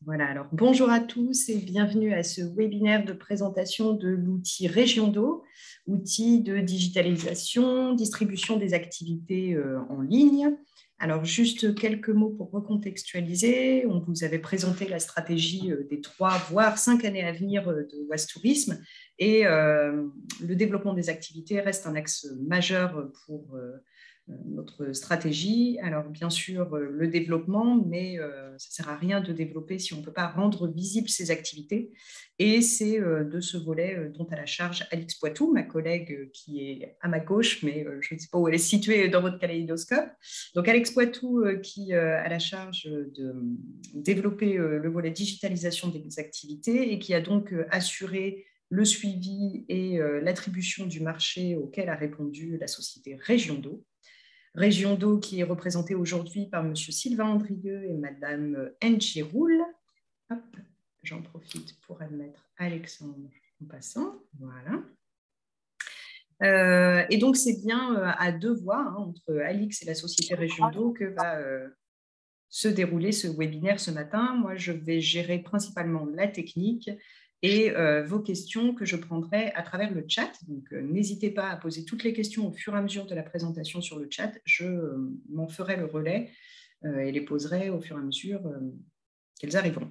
Voilà, alors bonjour à tous et bienvenue à ce webinaire de présentation de l'outil Regiondo, outil de digitalisation, distribution des activités en ligne. Alors juste quelques mots pour recontextualiser. On vous avait présenté la stratégie des 3 voire 5 années à venir de Oise Tourisme et le développement des activités reste un axe majeur pour notre stratégie. Alors, bien sûr, le développement, mais ça ne sert à rien de développer si on ne peut pas rendre visibles ces activités. Et c'est de ce volet dont a la charge Alix Poitou, ma collègue qui est à ma gauche, mais je ne sais pas où elle est située dans votre kaléidoscope. Donc, Alix Poitou qui a la charge de développer le volet digitalisation des activités et qui a donc assuré le suivi et l'attribution du marché auquel a répondu la société Regiondo. Regiondo qui est représentée aujourd'hui par M. Sylvain Andrieux et Mme Angie Roule. J'en profite pour admettre Alexandre en passant. Voilà. Et donc, c'est bien à 2 voix entre Alix et la société Regiondo que va se dérouler ce webinaire ce matin. Moi, je vais gérer principalement la technique et vos questions que je prendrai à travers le chat. Donc, n'hésitez pas à poser toutes les questions au fur et à mesure de la présentation sur le chat. Je m'en ferai le relais et les poserai au fur et à mesure qu'elles arriveront.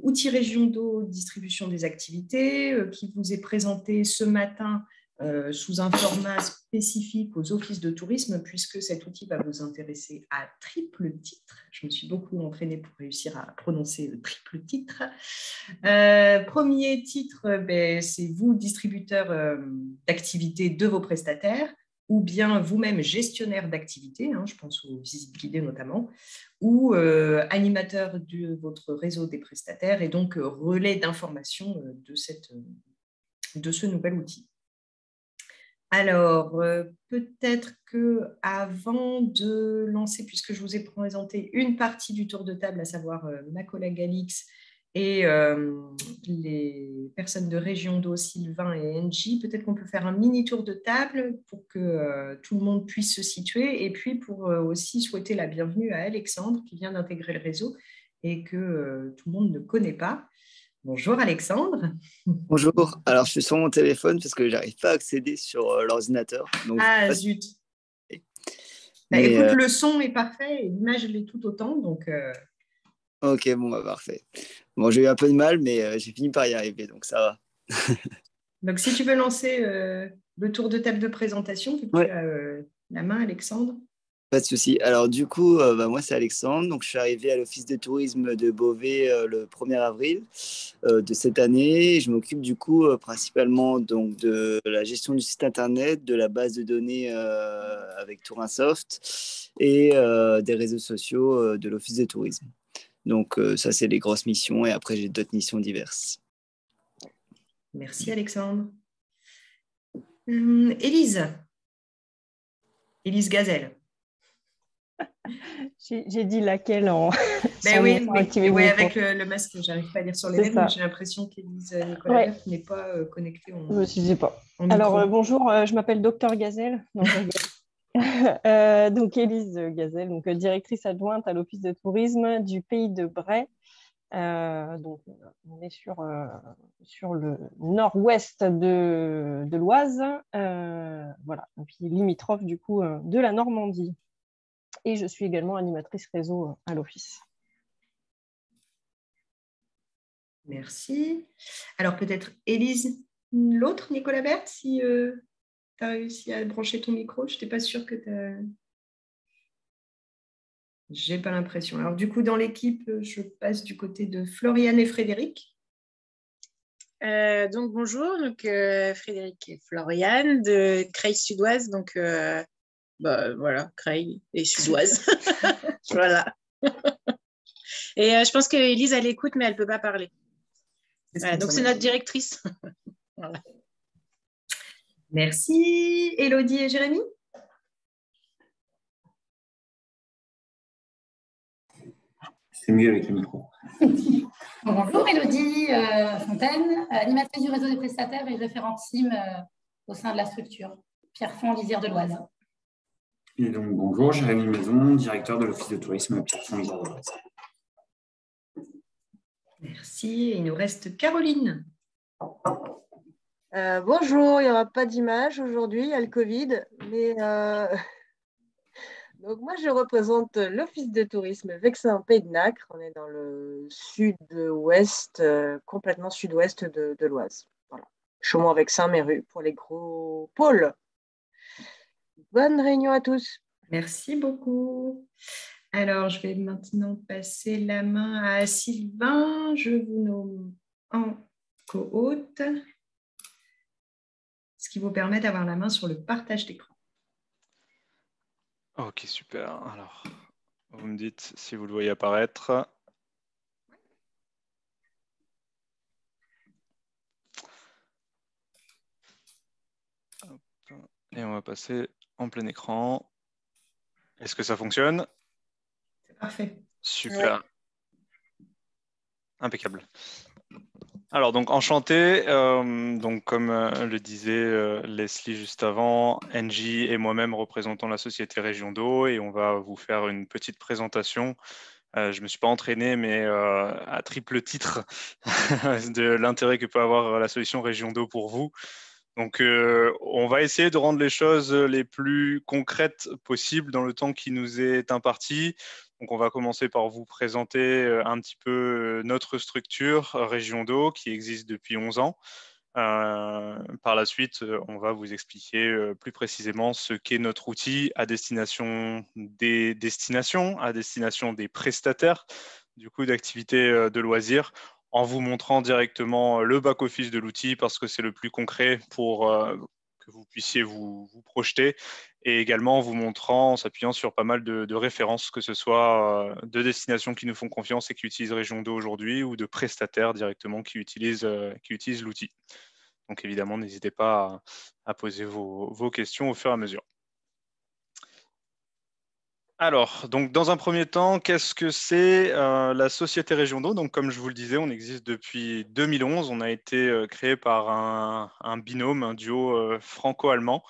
Outil Regiondo, distribution des activités, qui vous est présenté ce matin sous un format spécifique aux offices de tourisme, puisque cet outil va vous intéresser à triple titre. Je me suis beaucoup entraînée pour réussir à prononcer le triple titre. Premier titre, c'est vous, distributeur d'activités de vos prestataires, ou bien vous-même gestionnaire d'activités, je pense aux visites guidées notamment, ou animateur de votre réseau des prestataires et donc relais d'information de ce nouvel outil. Alors, peut-être qu'avant de lancer, puisque je vous ai présenté une partie du tour de table, à savoir ma collègue Alix et les personnes de Regiondo, Sylvain et Angie, peut-être qu'on peut faire un mini tour de table pour que tout le monde puisse se situer et puis pour aussi souhaiter la bienvenue à Alexandre qui vient d'intégrer le réseau et que tout le monde ne connaît pas. Bonjour Alexandre. Bonjour, alors je suis sur mon téléphone parce que j'arrive pas à accéder sur l'ordinateur. Ah zut. Mais, écoute, le son est parfait et l'image l'est tout autant. Donc, Ok, bon, parfait. Bon, j'ai eu un peu de mal, mais j'ai fini par y arriver, donc ça va. Donc, si tu veux lancer le tour de table de présentation, vu que tu as la main, Alexandre. Pas de souci. Alors du coup, moi c'est Alexandre, donc je suis arrivé à l'office de tourisme de Beauvais le 1er avril de cette année. Je m'occupe du coup principalement donc, de la gestion du site internet, de la base de données avec Tourinsoft et des réseaux sociaux de l'office de tourisme. Donc ça c'est les grosses missions et après j'ai d'autres missions diverses. Merci Alexandre. Élise Gazelle. J'ai dit laquelle en. Ben oui, avec le masque, j'arrive pas à lire sur les lèvres, mais j'ai l'impression qu'Élise Nicolas n'est pas connectée. Je me suis dit pas. Alors bonjour, je m'appelle Docteur Gazelle. Donc Élise Gazelle, donc directrice adjointe à l'office de tourisme du pays de Bray. Donc on est sur le nord-ouest de l'Oise, voilà, et puis limitrophe du coup de la Normandie. Et je suis également animatrice réseau à l'office. Merci. Alors peut-être Élise, l'autre, Nicolas Berthe, si tu as réussi à brancher ton micro. Je n'étais pas sûre que tu as... J'ai pas l'impression. Alors du coup, dans l'équipe, je passe du côté de Floriane et Frédéric. Donc bonjour, Frédéric et Floriane de Creil Sudoise, donc voilà, Creil et Sudoise. Voilà. Et je pense qu'Élise elle écoute mais elle peut pas parler. Voilà, donc c'est notre directrice. Voilà. Merci. Élodie et Jérémy. C'est mieux avec le micro. Bonjour, Élodie Fontaine, animatrice du réseau des prestataires et référente team au sein de la structure Pierrefonds Lisière de l'Oise. Et donc bonjour, Jérémy Maison, directeur de l'office de tourisme Pierrefonds Lisière de l'Oise. Merci. Et il nous reste Caroline. Bonjour, il n'y aura pas d'image aujourd'hui, il y a le Covid, mais donc moi je représente l'Office de tourisme Vexin Pays de Nacre. On est dans le sud-ouest, complètement sud-ouest de l'Oise. Voilà. Chaumont-Vexin-Méru pour les gros pôles. Bonne réunion à tous. Merci beaucoup. Alors, je vais maintenant passer la main à Sylvain. Je vous nomme en co-hôte, ce qui vous permet d'avoir la main sur le partage d'écran. Ok, super. Alors, vous me dites si vous le voyez apparaître. Hop. Et on va passer en plein écran. Est-ce que ça fonctionne? C'est parfait. Super. Ouais. Impeccable. Alors, donc, enchanté. Donc, comme le disait Leslie juste avant, Angie et moi-même représentons la société Région d'Eau et on va vous faire une petite présentation. Je ne me suis pas entraîné, mais à triple titre de l'intérêt que peut avoir la solution Région d'Eau pour vous. Donc, on va essayer de rendre les choses les plus concrètes possibles dans le temps qui nous est imparti. Donc, on va commencer par vous présenter un petit peu notre structure Région d'Eau qui existe depuis 11 ans. Par la suite, on va vous expliquer plus précisément ce qu'est notre outil à destination des destinations, à destination des prestataires du coup d'activités de loisirs, en vous montrant directement le back-office de l'outil parce que c'est le plus concret pour que vous puissiez vous projeter et également en vous montrant, en s'appuyant sur pas mal de références, que ce soit de destinations qui nous font confiance et qui utilisent Région d'Eau aujourd'hui ou de prestataires directement qui utilisent l'outil. Donc évidemment, n'hésitez pas à poser vos questions au fur et à mesure. Alors, donc dans un premier temps, qu'est-ce que c'est la Société Région d'Eau? Donc comme je vous le disais, on existe depuis 2011. On a été créé par un binôme, un duo franco-allemand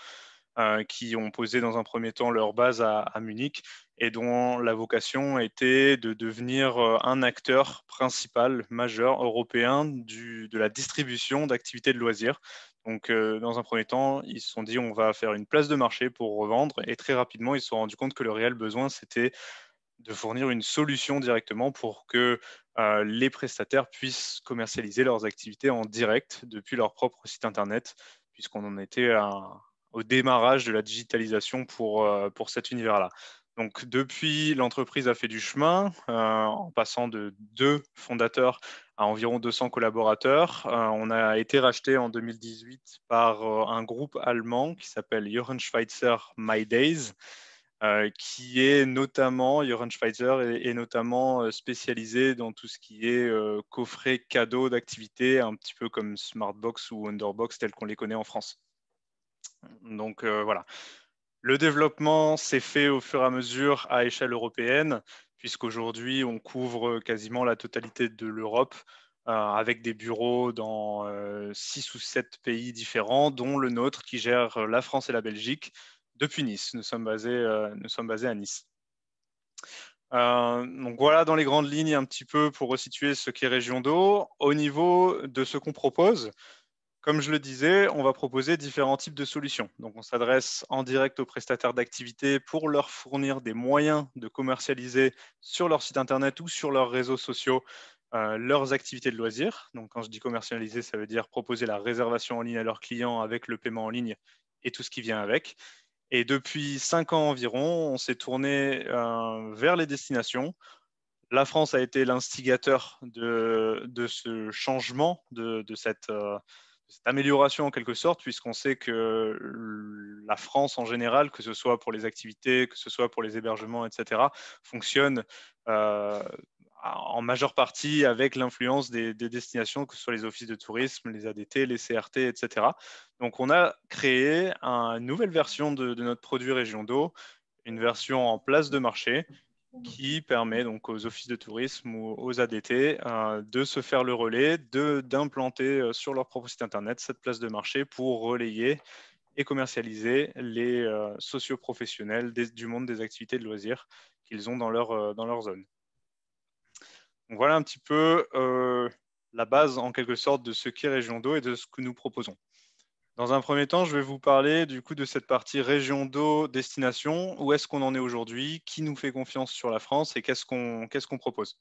qui ont posé dans un premier temps leur base à Munich et dont la vocation était de devenir un acteur principal, majeur, européen de la distribution d'activités de loisirs. Donc, dans un premier temps, ils se sont dit on va faire une place de marché pour revendre et très rapidement, ils se sont rendus compte que le réel besoin, c'était de fournir une solution directement pour que les prestataires puissent commercialiser leurs activités en direct depuis leur propre site internet, puisqu'on en était au démarrage de la digitalisation pour cet univers-là. Donc, depuis, l'entreprise a fait du chemin en passant de 2 fondateurs à environ 200 collaborateurs. On a été racheté en 2018 par un groupe allemand qui s'appelle Jochen Schweitzer My Days, qui est notamment, Jochen Schweitzer est notamment spécialisé dans tout ce qui est coffret cadeau d'activités, un petit peu comme Smartbox ou Wonderbox, tels qu'on les connaît en France. Donc voilà. Le développement s'est fait au fur et à mesure à échelle européenne, puisqu'aujourd'hui, on couvre quasiment la totalité de l'Europe, avec des bureaux dans 6 ou 7 pays différents, dont le nôtre qui gère la France et la Belgique depuis Nice. Nous sommes basés à Nice. Donc voilà dans les grandes lignes un petit peu pour resituer ce qu'est Région d'Eau. Au niveau de ce qu'on propose, comme je le disais, on va proposer différents types de solutions. Donc, on s'adresse en direct aux prestataires d'activités pour leur fournir des moyens de commercialiser sur leur site internet ou sur leurs réseaux sociaux leurs activités de loisirs. Donc, quand je dis commercialiser, ça veut dire proposer la réservation en ligne à leurs clients avec le paiement en ligne et tout ce qui vient avec. Et depuis 5 ans environ, on s'est tourné vers les destinations. La France a été l'instigateur de ce changement, de cette amélioration en quelque sorte, puisqu'on sait que la France en général, que ce soit pour les activités, que ce soit pour les hébergements, etc., fonctionne en majeure partie avec l'influence des destinations, que ce soit les offices de tourisme, les ADT, les CRT, etc. Donc on a créé une nouvelle version de notre produit Région d'Eau, une version en place de marché, qui permet donc aux offices de tourisme ou aux ADT de se faire le relais, d'implanter sur leur propre site internet cette place de marché pour relayer et commercialiser les socioprofessionnels du monde des activités de loisirs qu'ils ont dans leur zone. Donc, voilà un petit peu la base en quelque sorte de ce qu'est Région d'eau et de ce que nous proposons. Dans un premier temps, je vais vous parler du coup de cette partie région d'eau, destination. Où est-ce qu'on en est aujourd'hui? Qui nous fait confiance sur la France et qu'est-ce qu'on propose?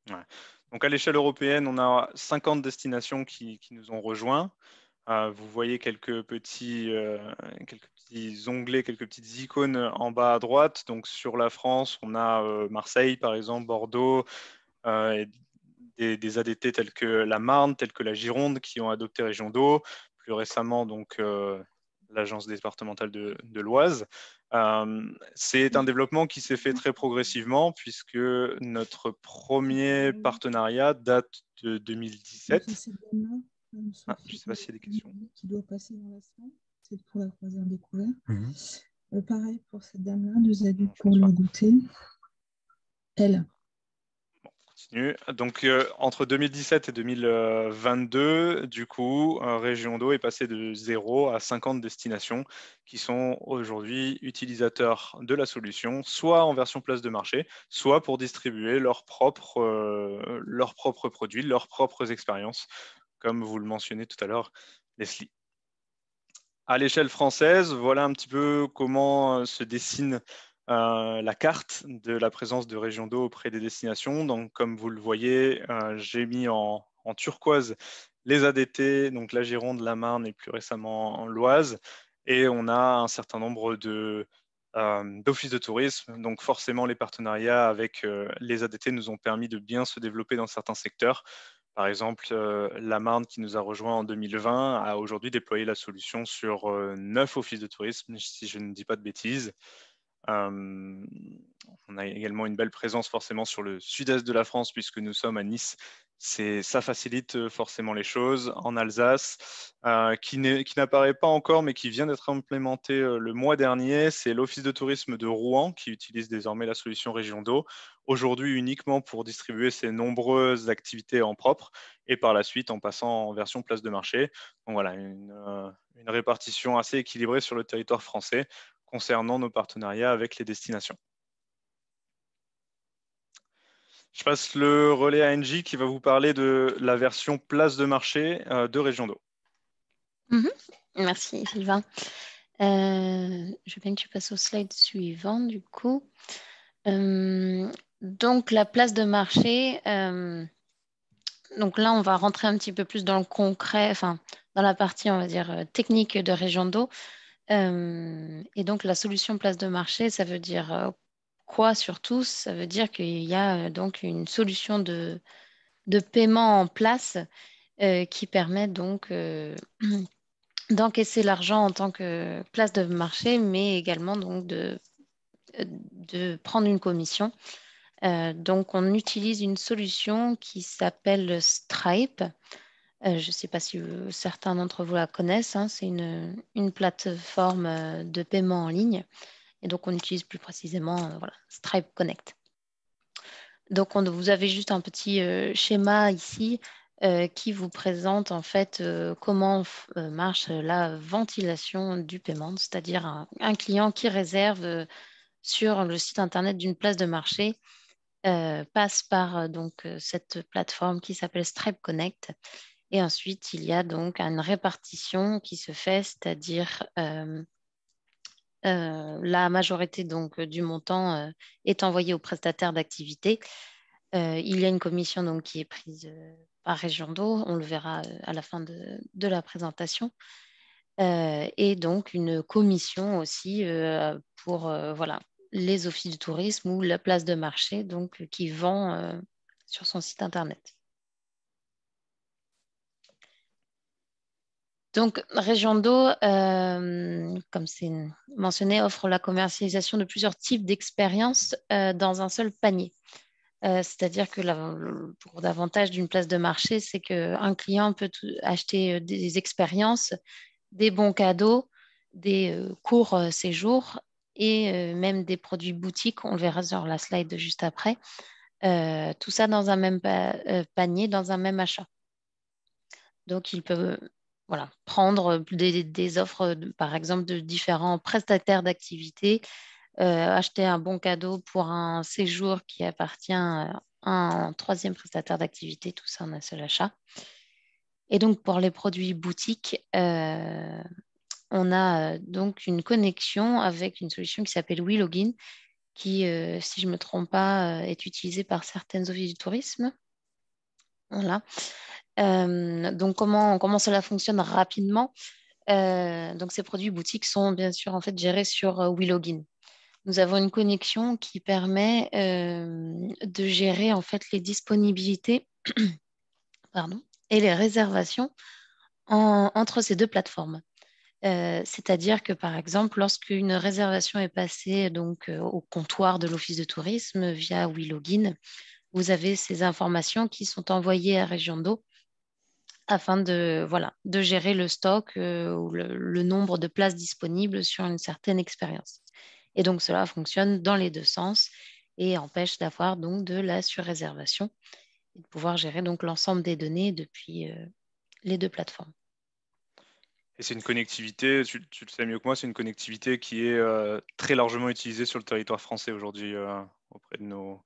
Ouais. Donc à l'échelle européenne, on a 50 destinations qui nous ont rejoints. Vous voyez quelques petits onglets, quelques petites icônes en bas à droite. Donc sur la France, on a Marseille par exemple, Bordeaux, et des ADT tels que la Marne, tels que la Gironde, qui ont adopté Région d'eau. Plus récemment, donc, l'agence départementale de l'Oise. C'est un développement qui s'est fait très progressivement, puisque notre premier partenariat date de 2017. Je ne sais pas s'il y a des questions. Qui doit passer dans la salle, c'est pour la croisière découverte. Pareil pour cette dame-là, 2 adultes pour le goûter. Elle. Donc, entre 2017 et 2022, du coup, Région d'eau est passée de 0 à 50 destinations qui sont aujourd'hui utilisateurs de la solution, soit en version place de marché, soit pour distribuer leurs propres produits, leurs propres expériences, comme vous le mentionnez tout à l'heure, Leslie. À l'échelle française, voilà un petit peu comment se dessine la carte de la présence de Région d'eau auprès des destinations. Donc, comme vous le voyez, j'ai mis en turquoise les ADT, donc la Gironde, la Marne et plus récemment l'Oise. Et on a un certain nombre d'offices de tourisme. Donc, forcément, les partenariats avec les ADT nous ont permis de bien se développer dans certains secteurs. Par exemple, la Marne, qui nous a rejoint en 2020, a aujourd'hui déployé la solution sur 9 offices de tourisme, si je ne dis pas de bêtises. On a également une belle présence forcément sur le sud-est de la France, puisque nous sommes à Nice. Ça facilite forcément les choses. En Alsace, qui n'apparaît pas encore, mais qui vient d'être implémenté le mois dernier, c'est l'Office de tourisme de Rouen, qui utilise désormais la solution Région d'eau, aujourd'hui uniquement pour distribuer ses nombreuses activités en propre, et par la suite en passant en version place de marché. Donc voilà, une répartition assez équilibrée sur le territoire français concernant nos partenariats avec les destinations. Je passe le relais à Angie qui va vous parler de la version place de marché de Région d'eau. Merci Sylvain. Je veux bien que tu passes au slide suivant du coup. Donc la place de marché, donc là on va rentrer un petit peu plus dans le concret, enfin dans la partie on va dire technique de Région d'eau. Et donc la solution place de marché, ça veut dire quoi surtout? Ça veut dire qu'il y a donc une solution de paiement en place qui permet donc d'encaisser l'argent en tant que place de marché, mais également donc de prendre une commission. Donc on utilise une solution qui s'appelle Stripe. Je ne sais pas si certains d'entre vous la connaissent. Hein, c'est une plateforme de paiement en ligne. Et donc, on utilise plus précisément voilà, Stripe Connect. Donc, vous avez juste un petit schéma ici qui vous présente en fait comment marche la ventilation du paiement, c'est-à-dire un client qui réserve sur le site internet d'une place de marché passe par donc cette plateforme qui s'appelle Stripe Connect. Et ensuite, il y a donc une répartition qui se fait, c'est-à-dire la majorité donc, du montant est envoyée au prestataire d'activité. Il y a une commission donc, qui est prise par Région d'eau, on le verra à la fin de la présentation. Et donc une commission aussi pour voilà, les offices de tourisme ou la place de marché donc, qui vend sur son site internet. Donc, Région d'eau, comme c'est mentionné, offre la commercialisation de plusieurs types d'expériences dans un seul panier. C'est-à-dire que le gros avantage d'une place de marché, c'est qu'un client peut acheter des expériences, des bons cadeaux, des courts séjours et même des produits boutiques. On le verra sur la slide juste après. Tout ça dans un même panier, dans un même achat. Donc, il peut prendre des offres, par exemple, de différents prestataires d'activités acheter un bon cadeau pour un séjour qui appartient à un troisième prestataire d'activité, tout ça en un seul achat. Et donc, pour les produits boutiques, on a donc une connexion avec une solution qui s'appelle WeLogin, qui, si je ne me trompe pas, est utilisée par certaines offices du tourisme. Voilà. Donc, comment cela fonctionne rapidement? Donc, ces produits boutiques sont bien sûr en fait gérés sur WeLogin. Nous avons une connexion qui permet de gérer en fait les disponibilités pardon, et les réservations entre ces deux plateformes. C'est-à-dire que, par exemple, lorsqu'une réservation est passée donc, au comptoir de l'Office de tourisme via WeLogin, vous avez ces informations qui sont envoyées à Région d'Eau afin de gérer le stock ou le nombre de places disponibles sur une certaine expérience. Et donc, cela fonctionne dans les deux sens et empêche d'avoir donc de la surréservation et de pouvoir gérer donc l'ensemble des données depuis les deux plateformes. Et c'est une connectivité, tu le sais mieux que moi, c'est une connectivité qui est très largement utilisée sur le territoire français aujourd'hui auprès de nos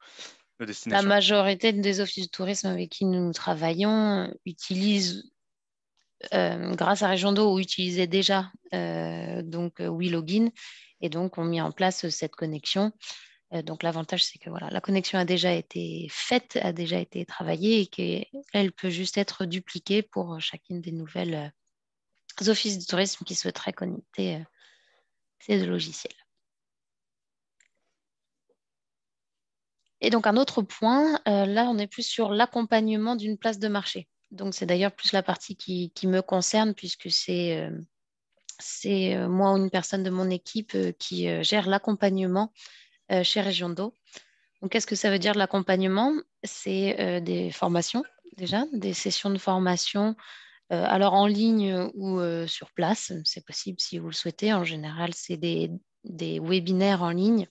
destinations. La majorité des offices de tourisme avec qui nous travaillons utilisent, grâce à Région d'Eau, utilisaient déjà WeLogin et donc ont mis en place cette connexion. Donc l'avantage, c'est que la connexion a déjà été faite, a déjà été travaillée et qu'elle peut juste être dupliquée pour chacune des nouvelles offices de tourisme qui souhaiteraient connecter ces deux logiciels. Et donc un autre point, là on est plus sur l'accompagnement d'une place de marché. Donc c'est d'ailleurs plus la partie qui me concerne puisque c'est moi ou une personne de mon équipe qui gère l'accompagnement chez Région d'Eau. Donc qu'est-ce que ça veut dire de l'accompagnement? C'est des formations déjà, des sessions de formation, alors en ligne ou sur place, c'est possible si vous le souhaitez. En général, c'est des webinaires en ligne,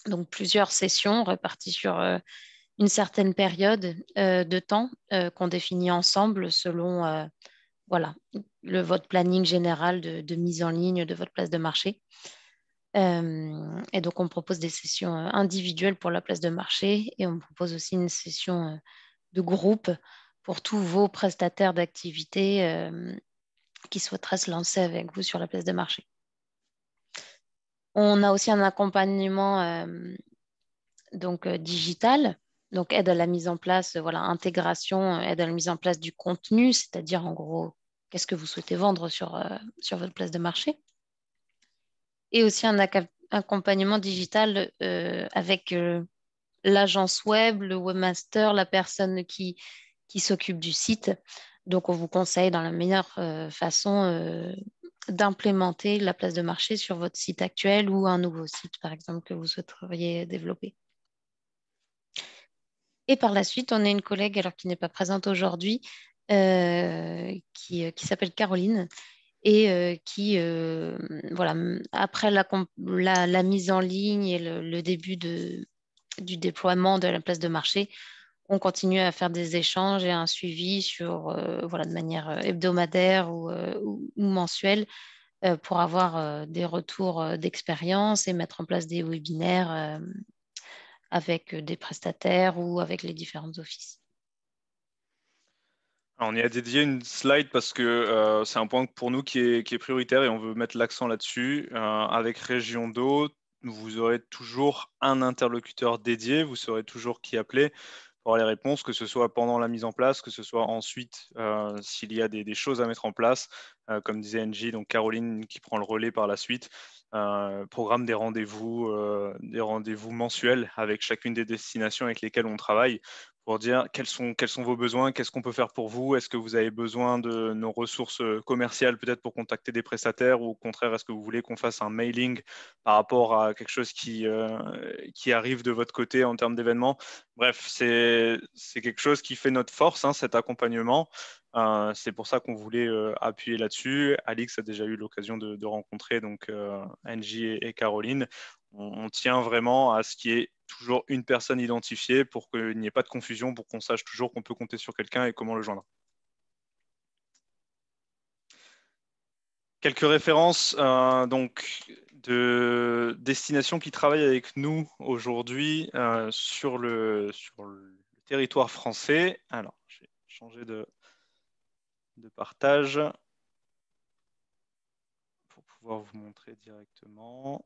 donc plusieurs sessions réparties sur une certaine période de temps qu'on définit ensemble selon votre planning général de mise en ligne de votre place de marché. Et donc, on propose des sessions individuelles pour la place de marché et on propose aussi une session de groupe pour tous vos prestataires d'activité qui souhaiteraient se lancer avec vous sur la place de marché. On a aussi un accompagnement digital, donc aide à la mise en place, intégration, aide à la mise en place du contenu, c'est-à-dire en gros, qu'est-ce que vous souhaitez vendre sur votre place de marché. Et aussi un accompagnement digital avec l'agence web, le webmaster, la personne qui s'occupe du site. Donc, on vous conseille dans la meilleure façon d'implémenter la place de marché sur votre site actuel ou un nouveau site, par exemple, que vous souhaiteriez développer. Et par la suite, on a une collègue, alors qui n'est pas présente aujourd'hui, qui s'appelle Caroline, et qui, après la mise en ligne et le début du déploiement de la place de marché, on continue à faire des échanges et un suivi sur, de manière hebdomadaire ou mensuelle pour avoir des retours d'expérience et mettre en place des webinaires avec des prestataires ou avec les différents offices. Alors, on y a dédié une slide parce que c'est un point pour nous qui est prioritaire et on veut mettre l'accent là-dessus. Avec Région d'Eau, vous aurez toujours un interlocuteur dédié, vous saurez toujours qui appeler pour avoir les réponses, que ce soit pendant la mise en place, que ce soit ensuite s'il y a des choses à mettre en place, comme disait Angie, donc Caroline qui prend le relais par la suite. Programme des rendez-vous mensuels avec chacune des destinations avec lesquelles on travaille pour dire quels sont vos besoins, qu'est-ce qu'on peut faire pour vous, est-ce que vous avez besoin de nos ressources commerciales peut-être pour contacter des prestataires ou au contraire, est-ce que vous voulez qu'on fasse un mailing par rapport à quelque chose qui arrive de votre côté en termes d'événements. Bref, c'est quelque chose qui fait notre force, hein, cet accompagnement. C'est pour ça qu'on voulait appuyer là-dessus. Alix a déjà eu l'occasion de rencontrer donc Angie et Caroline. On tient vraiment à ce qu'il y ait toujours une personne identifiée pour qu'il n'y ait pas de confusion, pour qu'on sache toujours qu'on peut compter sur quelqu'un et comment le joindre. Quelques références de destinations qui travaillent avec nous aujourd'hui sur le territoire français. Alors, je vais changer de partage pour pouvoir vous montrer directement.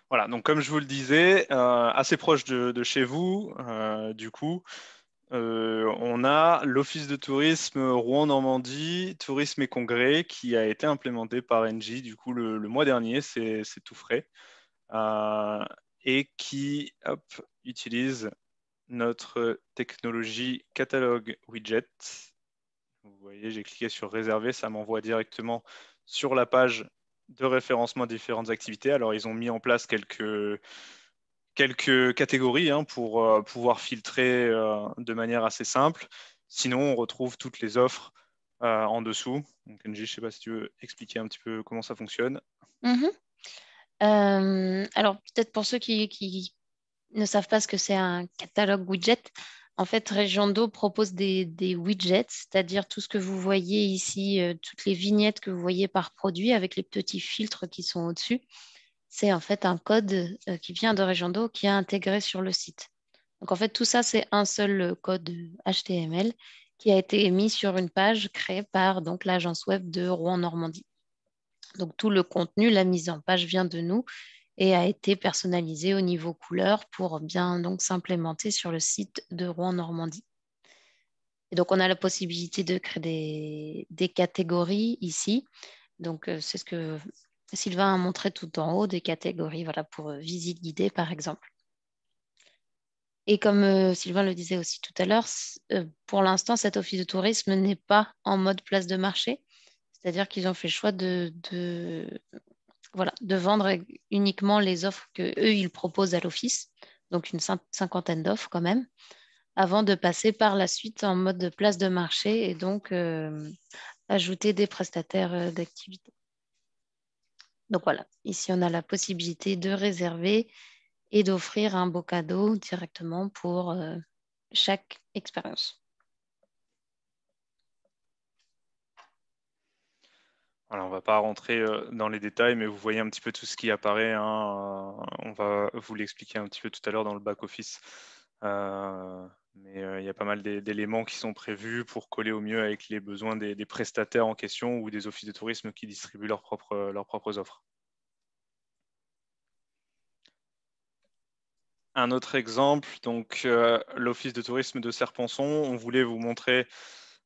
Voilà, donc comme je vous le disais, assez proche de chez vous, du coup, on a l'Office de tourisme Rouen-Normandie, Tourisme et Congrès, qui a été implémenté par Engie, du coup, le mois dernier, c'est tout frais, et qui utilise notre technologie catalogue widget. Vous voyez, j'ai cliqué sur réserver, ça m'envoie directement sur la page de référencement des différentes activités. Alors, ils ont mis en place quelques catégories pour pouvoir filtrer de manière assez simple. Sinon, on retrouve toutes les offres en dessous. Donc, Angie, je ne sais pas si tu veux expliquer un petit peu comment ça fonctionne. Alors, peut-être pour ceux qui ne savent pas ce que c'est un catalogue widget, en fait, Région d'eau propose des widgets, c'est-à-dire tout ce que vous voyez ici, toutes les vignettes que vous voyez par produit avec les petits filtres qui sont au-dessus. C'est en fait un code qui vient de Région d'eau qui est intégré sur le site. Donc, en fait, tout ça, c'est un seul code HTML qui a été émis sur une page créée par donc, l'agence web de Rouen-Normandie. Donc, tout le contenu, la mise en page vient de nous et a été personnalisé au niveau couleur pour bien donc s'implémenter sur le site de Rouen-Normandie. Et donc, on a la possibilité de créer des catégories ici. Donc, c'est ce que Sylvain a montré tout en haut, des catégories voilà, pour visite guidée, par exemple. Et comme Sylvain le disait aussi tout à l'heure, pour l'instant, cet office de tourisme n'est pas en mode place de marché. C'est-à-dire qu'ils ont fait le choix de vendre uniquement les offres qu'eux, ils proposent à l'office, donc une cinquantaine d'offres quand même, avant de passer par la suite en mode place de marché et donc ajouter des prestataires d'activité. Donc voilà, ici on a la possibilité de réserver et d'offrir un beau cadeau directement pour chaque expérience. Alors, on ne va pas rentrer dans les détails, mais vous voyez un petit peu tout ce qui apparaît. On va vous l'expliquer un petit peu tout à l'heure dans le back-office. Mais il y a pas mal d'éléments qui sont prévus pour coller au mieux avec les besoins des prestataires en question ou des offices de tourisme qui distribuent leurs propres offres. Un autre exemple, donc l'office de tourisme de Serponçon. On voulait vous montrer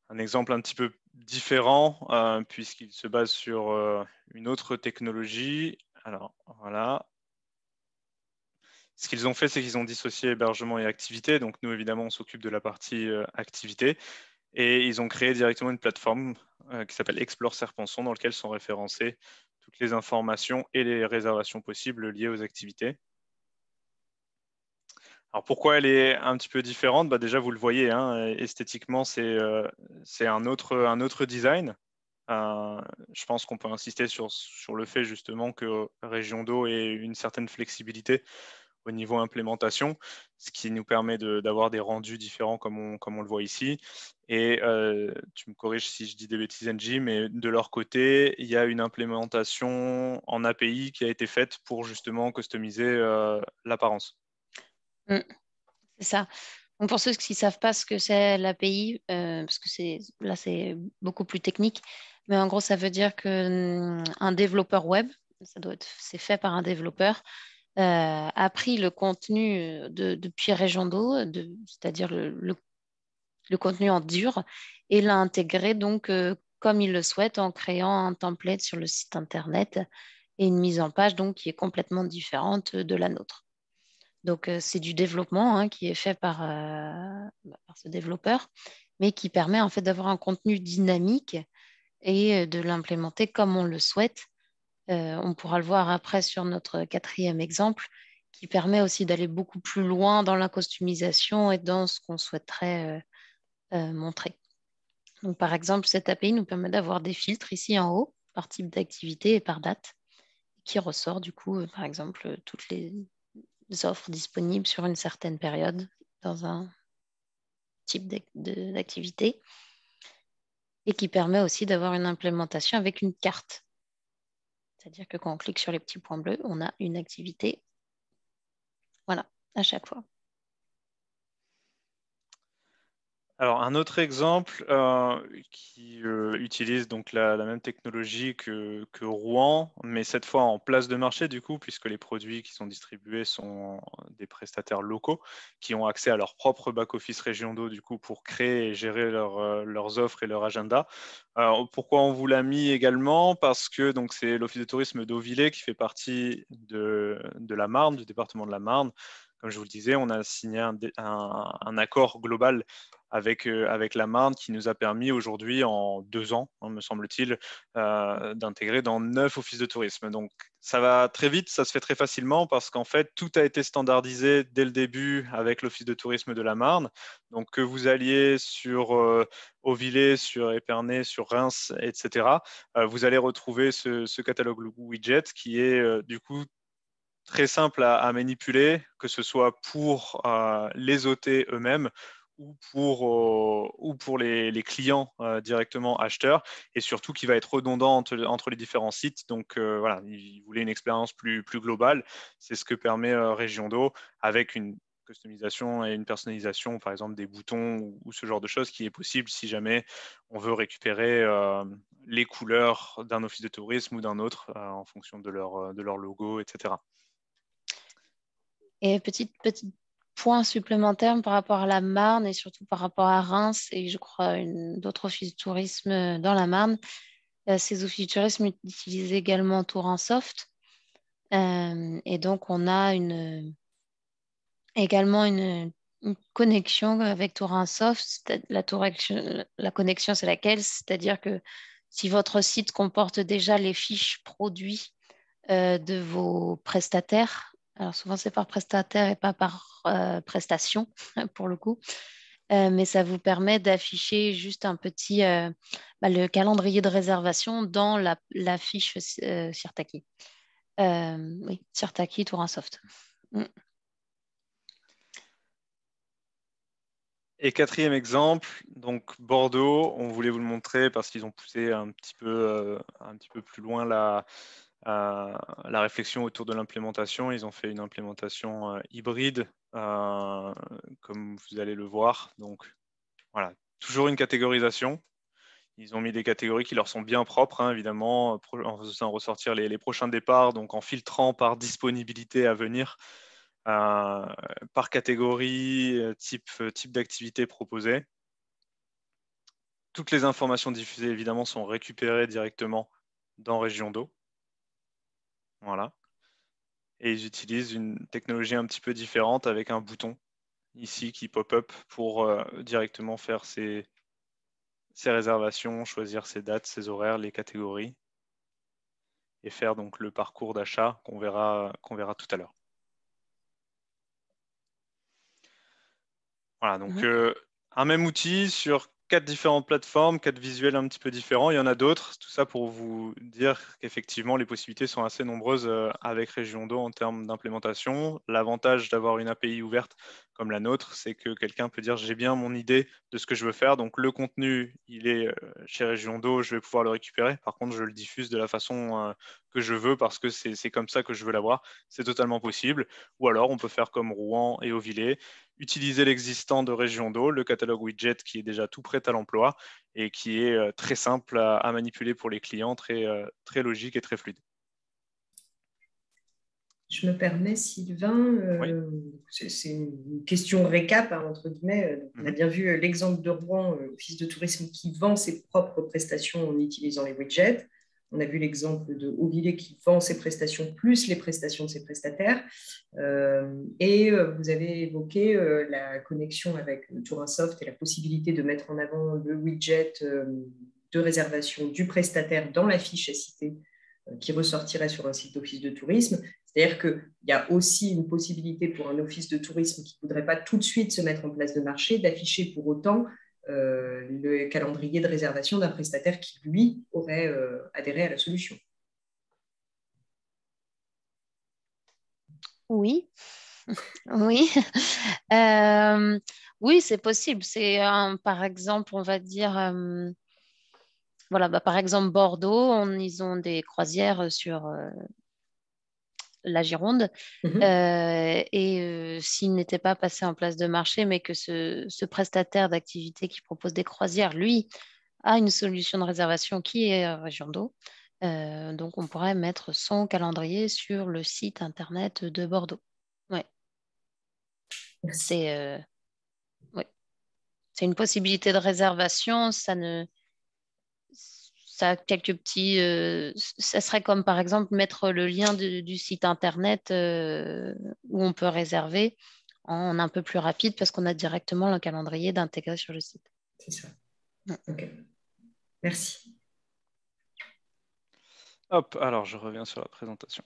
un exemple un petit peu différent puisqu'il se base sur une autre technologie. Alors voilà. Ce qu'ils ont fait, c'est qu'ils ont dissocié hébergement et activité. Donc nous, évidemment, on s'occupe de la partie activité. Et ils ont créé directement une plateforme qui s'appelle Explore Serponçon, dans laquelle sont référencées toutes les informations et les réservations possibles liées aux activités. Alors pourquoi elle est un petit peu différente? Déjà, vous le voyez, esthétiquement, c'est un autre design. Je pense qu'on peut insister sur le fait justement que Région d'eau ait une certaine flexibilité au niveau implémentation, ce qui nous permet d'avoir des rendus différents comme on le voit ici. Et tu me corriges si je dis des bêtises, NJ, mais de leur côté, il y a une implémentation en API qui a été faite pour justement customiser l'apparence. C'est ça. Donc pour ceux qui ne savent pas ce que c'est l'API, parce que là c'est beaucoup plus technique, mais en gros ça veut dire qu'un développeur web, c'est fait par un développeur, a pris le contenu depuis Région d'eau, c'est-à-dire le contenu en dur, et l'a intégré donc comme il le souhaite en créant un template sur le site internet et une mise en page donc qui est complètement différente de la nôtre. Donc, c'est du développement qui est fait par ce développeur, mais qui permet en fait d'avoir un contenu dynamique et de l'implémenter comme on le souhaite. On pourra le voir après sur notre 4e exemple, qui permet aussi d'aller beaucoup plus loin dans la customisation et dans ce qu'on souhaiterait montrer. Donc, par exemple, cette API nous permet d'avoir des filtres ici en haut, par type d'activité et par date, qui ressort du coup, par exemple, toutes les offres disponibles sur une certaine période dans un type d'activité. et qui permet aussi d'avoir une implémentation avec une carte. C'est-à-dire que quand on clique sur les petits points bleus, on a une activité, voilà, à chaque fois. Alors, un autre exemple qui utilise donc la même technologie que Rouen, mais cette fois en place de marché, du coup, puisque les produits qui sont distribués sont des prestataires locaux qui ont accès à leur propre back-office régionaux, du coup, pour créer et gérer leurs offres et leur agenda. Alors, pourquoi on vous l'a mis également? Parce que c'est l'Office de tourisme d'Auvillers qui fait partie de la Marne, du département de la Marne. Comme je vous le disais, on a signé un accord global avec la Marne qui nous a permis aujourd'hui, en 2 ans, me semble-t-il, d'intégrer dans 9 offices de tourisme. Donc, ça va très vite, ça se fait très facilement parce qu'en fait, tout a été standardisé dès le début avec l'Office de tourisme de la Marne. Donc, que vous alliez sur Auvillers, sur Épernay, sur Reims, etc., vous allez retrouver ce catalogue widget qui est du coup très simple à manipuler, que ce soit pour les OT eux-mêmes ou pour les clients directement acheteurs, et surtout qui va être redondant entre les différents sites. Donc voilà, ils voulaient une expérience plus globale. C'est ce que permet Région d'eau, avec une customisation et une personnalisation, par exemple des boutons ou ce genre de choses qui est possible si jamais on veut récupérer les couleurs d'un office de tourisme ou d'un autre en fonction de leur logo, etc. Et petit point supplémentaire par rapport à la Marne et surtout par rapport à Reims et je crois d'autres offices de tourisme dans la Marne. Ces offices de tourisme utilisent également Touransoft. Et donc, on a également une connexion avec Touransoft. La connexion, c'est laquelle? C'est-à-dire que si votre site comporte déjà les fiches produits de vos prestataires, alors souvent c'est par prestataire et pas par prestation pour le coup, mais ça vous permet d'afficher juste un petit le calendrier de réservation dans la fiche Sirtaki. Oui, Sirtaki, Touransoft. Et 4e exemple, donc Bordeaux, on voulait vous le montrer parce qu'ils ont poussé un petit peu plus loin la réflexion autour de l'implémentation. Ils ont fait une implémentation hybride, comme vous allez le voir. Donc voilà, toujours une catégorisation. Ils ont mis des catégories qui leur sont bien propres, hein, évidemment, en faisant ressortir les prochains départs, donc en filtrant par disponibilité à venir, par catégorie, type d'activité proposée. Toutes les informations diffusées, évidemment, sont récupérées directement dans Région d'eau. Voilà. Et ils utilisent une technologie un petit peu différente avec un bouton ici qui pop-up pour directement faire ses réservations, choisir ses dates, ses horaires, les catégories et faire donc le parcours d'achat qu'on verra tout à l'heure. Voilà, donc un même outil sur 4 différentes plateformes, 4 visuels un petit peu différents. Il y en a d'autres. Tout ça pour vous dire qu'effectivement, les possibilités sont assez nombreuses avec Région d'eau en termes d'implémentation. L'avantage d'avoir une API ouverte comme la nôtre, c'est que quelqu'un peut dire j'ai bien mon idée de ce que je veux faire. Donc le contenu, il est chez Région d'eau, je vais pouvoir le récupérer. Par contre, je le diffuse de la façon que je veux parce que c'est comme ça que je veux l'avoir. C'est totalement possible. Ou alors, on peut faire comme Rouen et Auvillers, utiliser l'existant de Région d'eau, le catalogue widget qui est déjà tout prêt à l'emploi et qui est très simple à manipuler pour les clients, très logique et très fluide. Je me permets, Sylvain, Oui. C'est une question récap, hein, entre guillemets. On a bien vu l'exemple de Rouen, office de tourisme qui vend ses propres prestations en utilisant les widgets. On a vu l'exemple de Auvillers qui vend ses prestations plus les prestations de ses prestataires. Et vous avez évoqué la connexion avec Touransoft et la possibilité de mettre en avant le widget de réservation du prestataire dans la fiche SIT qui ressortirait sur un site d'office de tourisme. C'est-à-dire qu'il y a aussi une possibilité pour un office de tourisme qui ne voudrait pas tout de suite se mettre en place de marché d'afficher pour autant le calendrier de réservation d'un prestataire qui, lui, aurait adhéré à la solution. Oui, oui, oui, c'est possible. C'est par exemple, on va dire, voilà, par exemple, Bordeaux, ils ont des croisières sur la Gironde. S'il n'était pas passé en place de marché, mais que ce prestataire d'activité qui propose des croisières, lui, a une solution de réservation qui est Région d'eau. Donc, on pourrait mettre son calendrier sur le site internet de Bordeaux. Ouais. C'est une possibilité de réservation. Ça a quelques petits. Ça serait comme par exemple mettre le lien du site internet où on peut réserver en un peu plus rapide parce qu'on a directement le calendrier d'intégrer sur le site. C'est ça. Ok. Merci. Hop, alors je reviens sur la présentation.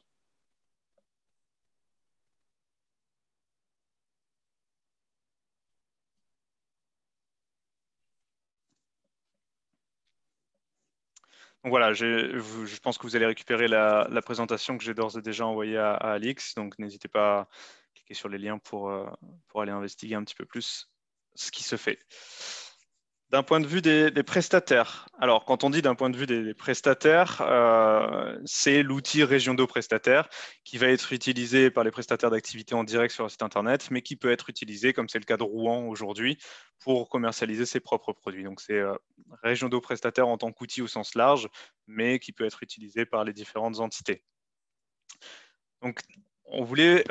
Donc voilà, je pense que vous allez récupérer la présentation que j'ai d'ores et déjà envoyée à Alix. Donc n'hésitez pas à cliquer sur les liens pour aller investiguer un petit peu plus ce qui se fait. D'un point de vue des prestataires, alors quand on dit d'un point de vue des prestataires, c'est l'outil Région d'eau prestataire qui va être utilisé par les prestataires d'activités en direct sur le site internet, mais qui peut être utilisé, comme c'est le cas de Rouen aujourd'hui, pour commercialiser ses propres produits. Donc c'est Région d'eau prestataire en tant qu'outil au sens large, mais qui peut être utilisé par les différentes entités. Donc, on voulait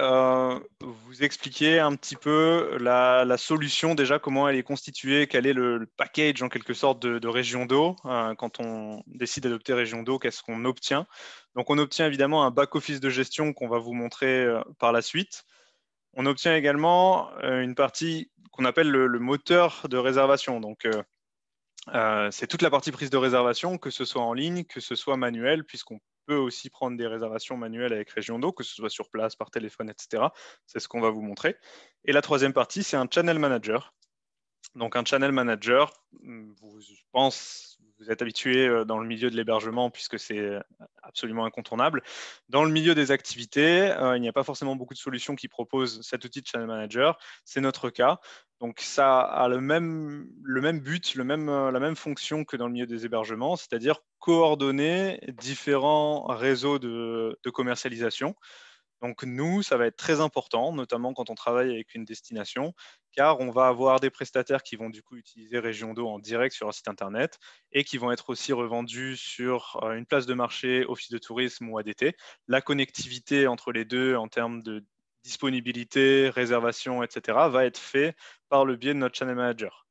vous expliquer un petit peu la solution, déjà, comment elle est constituée, quel est le package en quelque sorte de Région d'eau. Quand on décide d'adopter Région d'eau, qu'est-ce qu'on obtient? Donc, on obtient évidemment un back-office de gestion qu'on va vous montrer par la suite. On obtient également une partie qu'on appelle le moteur de réservation. Donc, c'est toute la partie prise de réservation, que ce soit en ligne, que ce soit manuel, puisqu'on peut aussi prendre des réservations manuelles avec Région d'eau, que ce soit sur place, par téléphone, etc. C'est ce qu'on va vous montrer. Et la troisième partie, c'est un channel manager. Donc un channel manager, je pense, vous êtes habitué dans le milieu de l'hébergement puisque c'est absolument incontournable. Dans le milieu des activités, il n'y a pas forcément beaucoup de solutions qui proposent cet outil de channel manager. C'est notre cas. Donc ça a le même but, la même fonction que dans le milieu des hébergements, c'est-à-dire coordonner différents réseaux de commercialisation. Donc nous, ça va être très important, notamment quand on travaille avec une destination, car on va avoir des prestataires qui vont du coup utiliser Région d'eau en direct sur leur site internet et qui vont être aussi revendus sur une place de marché, office de tourisme ou ADT. La connectivité entre les deux en termes de disponibilité, réservation, etc. va être fait par le biais de notre channel manager.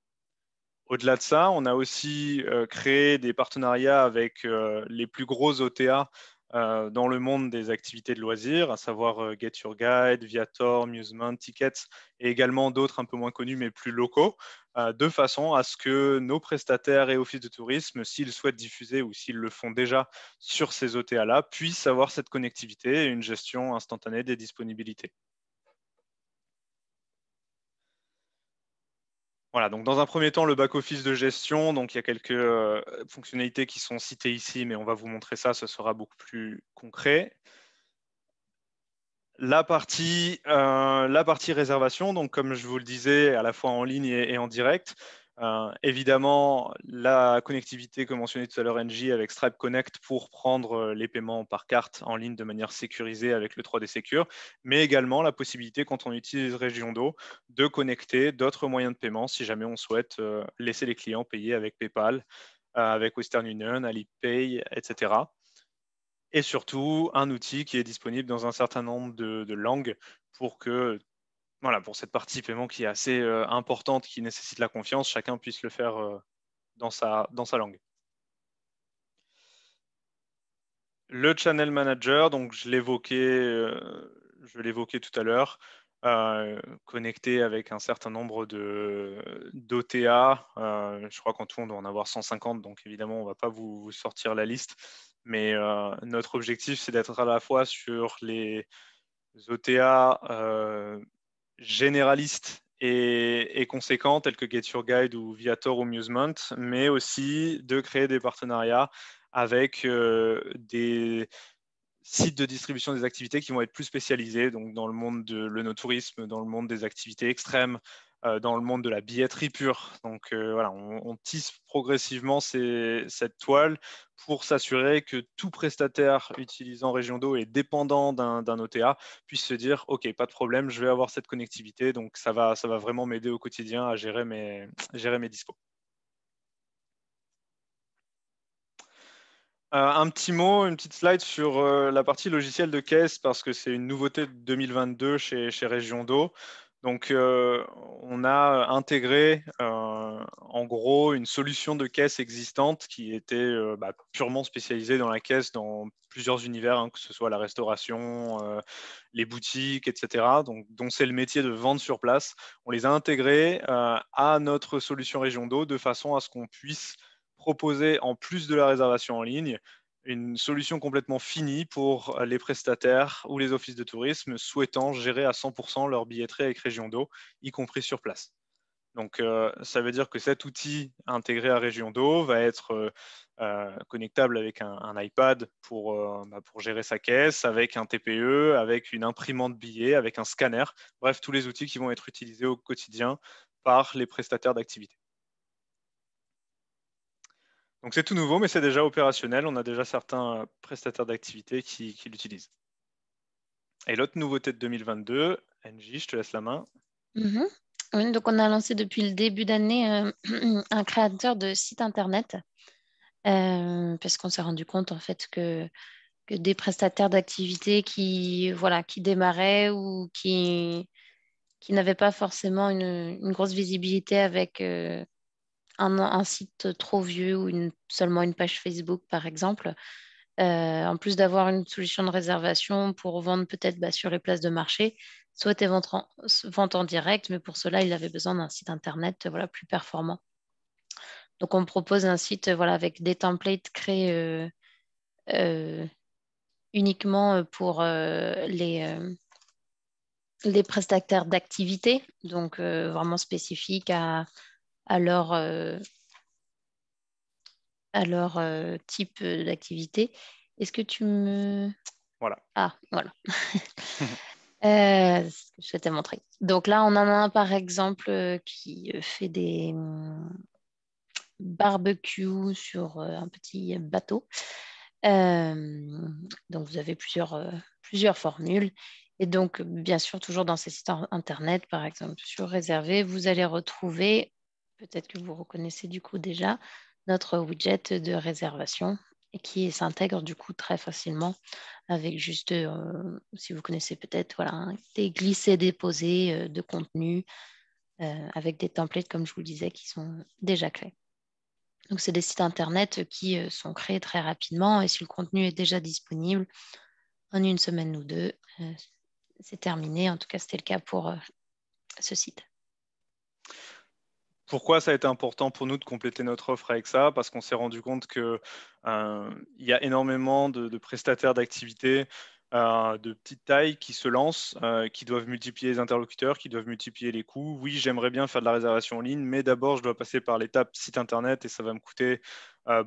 Au-delà de ça, on a aussi créé des partenariats avec les plus gros OTA dans le monde des activités de loisirs, à savoir Get Your Guide, Viator, Musement, Tickets, et également d'autres un peu moins connus mais plus locaux, de façon à ce que nos prestataires et offices de tourisme, s'ils souhaitent diffuser ou s'ils le font déjà sur ces OTA-là, puissent avoir cette connectivité et une gestion instantanée des disponibilités. Voilà, donc dans un premier temps, le back-office de gestion, donc il y a quelques fonctionnalités qui sont citées ici, mais on va vous montrer ça, ce sera beaucoup plus concret. La partie réservation, donc comme je vous le disais, à la fois en ligne et en direct. Évidemment, la connectivité que mentionnait tout à l'heure NJ avec Stripe Connect pour prendre les paiements par carte en ligne de manière sécurisée avec le 3D Secure, mais également la possibilité, quand on utilise Région d'eau, de connecter d'autres moyens de paiement si jamais on souhaite laisser les clients payer avec PayPal, avec Western Union, Alipay, etc. Et surtout, un outil qui est disponible dans un certain nombre de langues pour que, voilà, pour cette partie paiement qui est assez importante, qui nécessite la confiance, chacun puisse le faire dans sa langue. Le channel manager, donc je l'évoquais tout à l'heure, connecté avec un certain nombre d'OTA. Je crois qu'en tout, on doit en avoir 150, donc évidemment, on ne va pas vous sortir la liste. Mais notre objectif, c'est d'être à la fois sur les OTA généralistes et conséquents, tels que Get Your Guide ou Viator ou Musement, mais aussi de créer des partenariats avec des sites de distribution des activités qui vont être plus spécialisés, donc dans le monde de l'œnotourisme, dans le monde des activités extrêmes, dans le monde de la billetterie pure. Donc voilà, on tisse progressivement cette toile pour s'assurer que tout prestataire utilisant Regiondo et dépendant d'un OTA puisse se dire « Ok, pas de problème, je vais avoir cette connectivité, donc ça va vraiment m'aider au quotidien à gérer mes dispos ». Un petit mot, une petite slide sur la partie logiciel de caisse parce que c'est une nouveauté de 2022 chez Regiondo. Donc, on a intégré en gros une solution de caisse existante qui était purement spécialisée dans la caisse dans plusieurs univers, hein, que ce soit la restauration, les boutiques, etc. Donc, dont c'est le métier de vente sur place. On les a intégrés à notre solution Regiondo de façon à ce qu'on puisse proposer, en plus de la réservation en ligne, une solution complètement finie pour les prestataires ou les offices de tourisme souhaitant gérer à 100% leur billetterie avec Regiondo, y compris sur place. Donc, ça veut dire que cet outil intégré à Regiondo va être connectable avec un iPad pour gérer sa caisse, avec un TPE, avec une imprimante billet, avec un scanner. Bref, tous les outils qui vont être utilisés au quotidien par les prestataires d'activités. Donc c'est tout nouveau, mais c'est déjà opérationnel. On a déjà certains prestataires d'activité qui l'utilisent. Et l'autre nouveauté de 2022, NJ, je te laisse la main. Oui, donc on a lancé depuis le début d'année un créateur de site internet parce qu'on s'est rendu compte en fait que des prestataires d'activité qui démarraient ou qui n'avaient pas forcément une grosse visibilité avec un site trop vieux ou seulement une page Facebook, par exemple. En plus d'avoir une solution de réservation pour vendre peut-être sur les places de marché, souhaitait vente en direct, mais pour cela, il avait besoin d'un site Internet plus performant. Donc, on propose un site avec des templates créés uniquement pour les prestataires d'activité, donc vraiment spécifiques à leur type d'activité. Est-ce que tu me... Voilà. Ah, voilà. Ce que je souhaitais montrer. Donc là, on en a un, par exemple, qui fait des barbecues sur un petit bateau. Donc, vous avez plusieurs formules. Et donc, bien sûr, toujours dans ces sites Internet, par exemple, sur Réservé, vous allez retrouver, peut-être que vous reconnaissez du coup déjà, notre widget de réservation et qui s'intègre du coup très facilement avec juste, si vous connaissez peut-être, des glissés-déposés de contenu avec des templates, comme je vous le disais, qui sont déjà créés. Donc, c'est des sites Internet qui sont créés très rapidement et si le contenu est déjà disponible, en une semaine ou deux, c'est terminé. En tout cas, c'était le cas pour ce site. Pourquoi ça a été important pour nous de compléter notre offre avec ça? Parce qu'on s'est rendu compte qu'il y a énormément de prestataires d'activités de petite taille qui se lancent, qui doivent multiplier les interlocuteurs, qui doivent multiplier les coûts. Oui, j'aimerais bien faire de la réservation en ligne, mais d'abord, je dois passer par l'étape site internet et ça va me coûter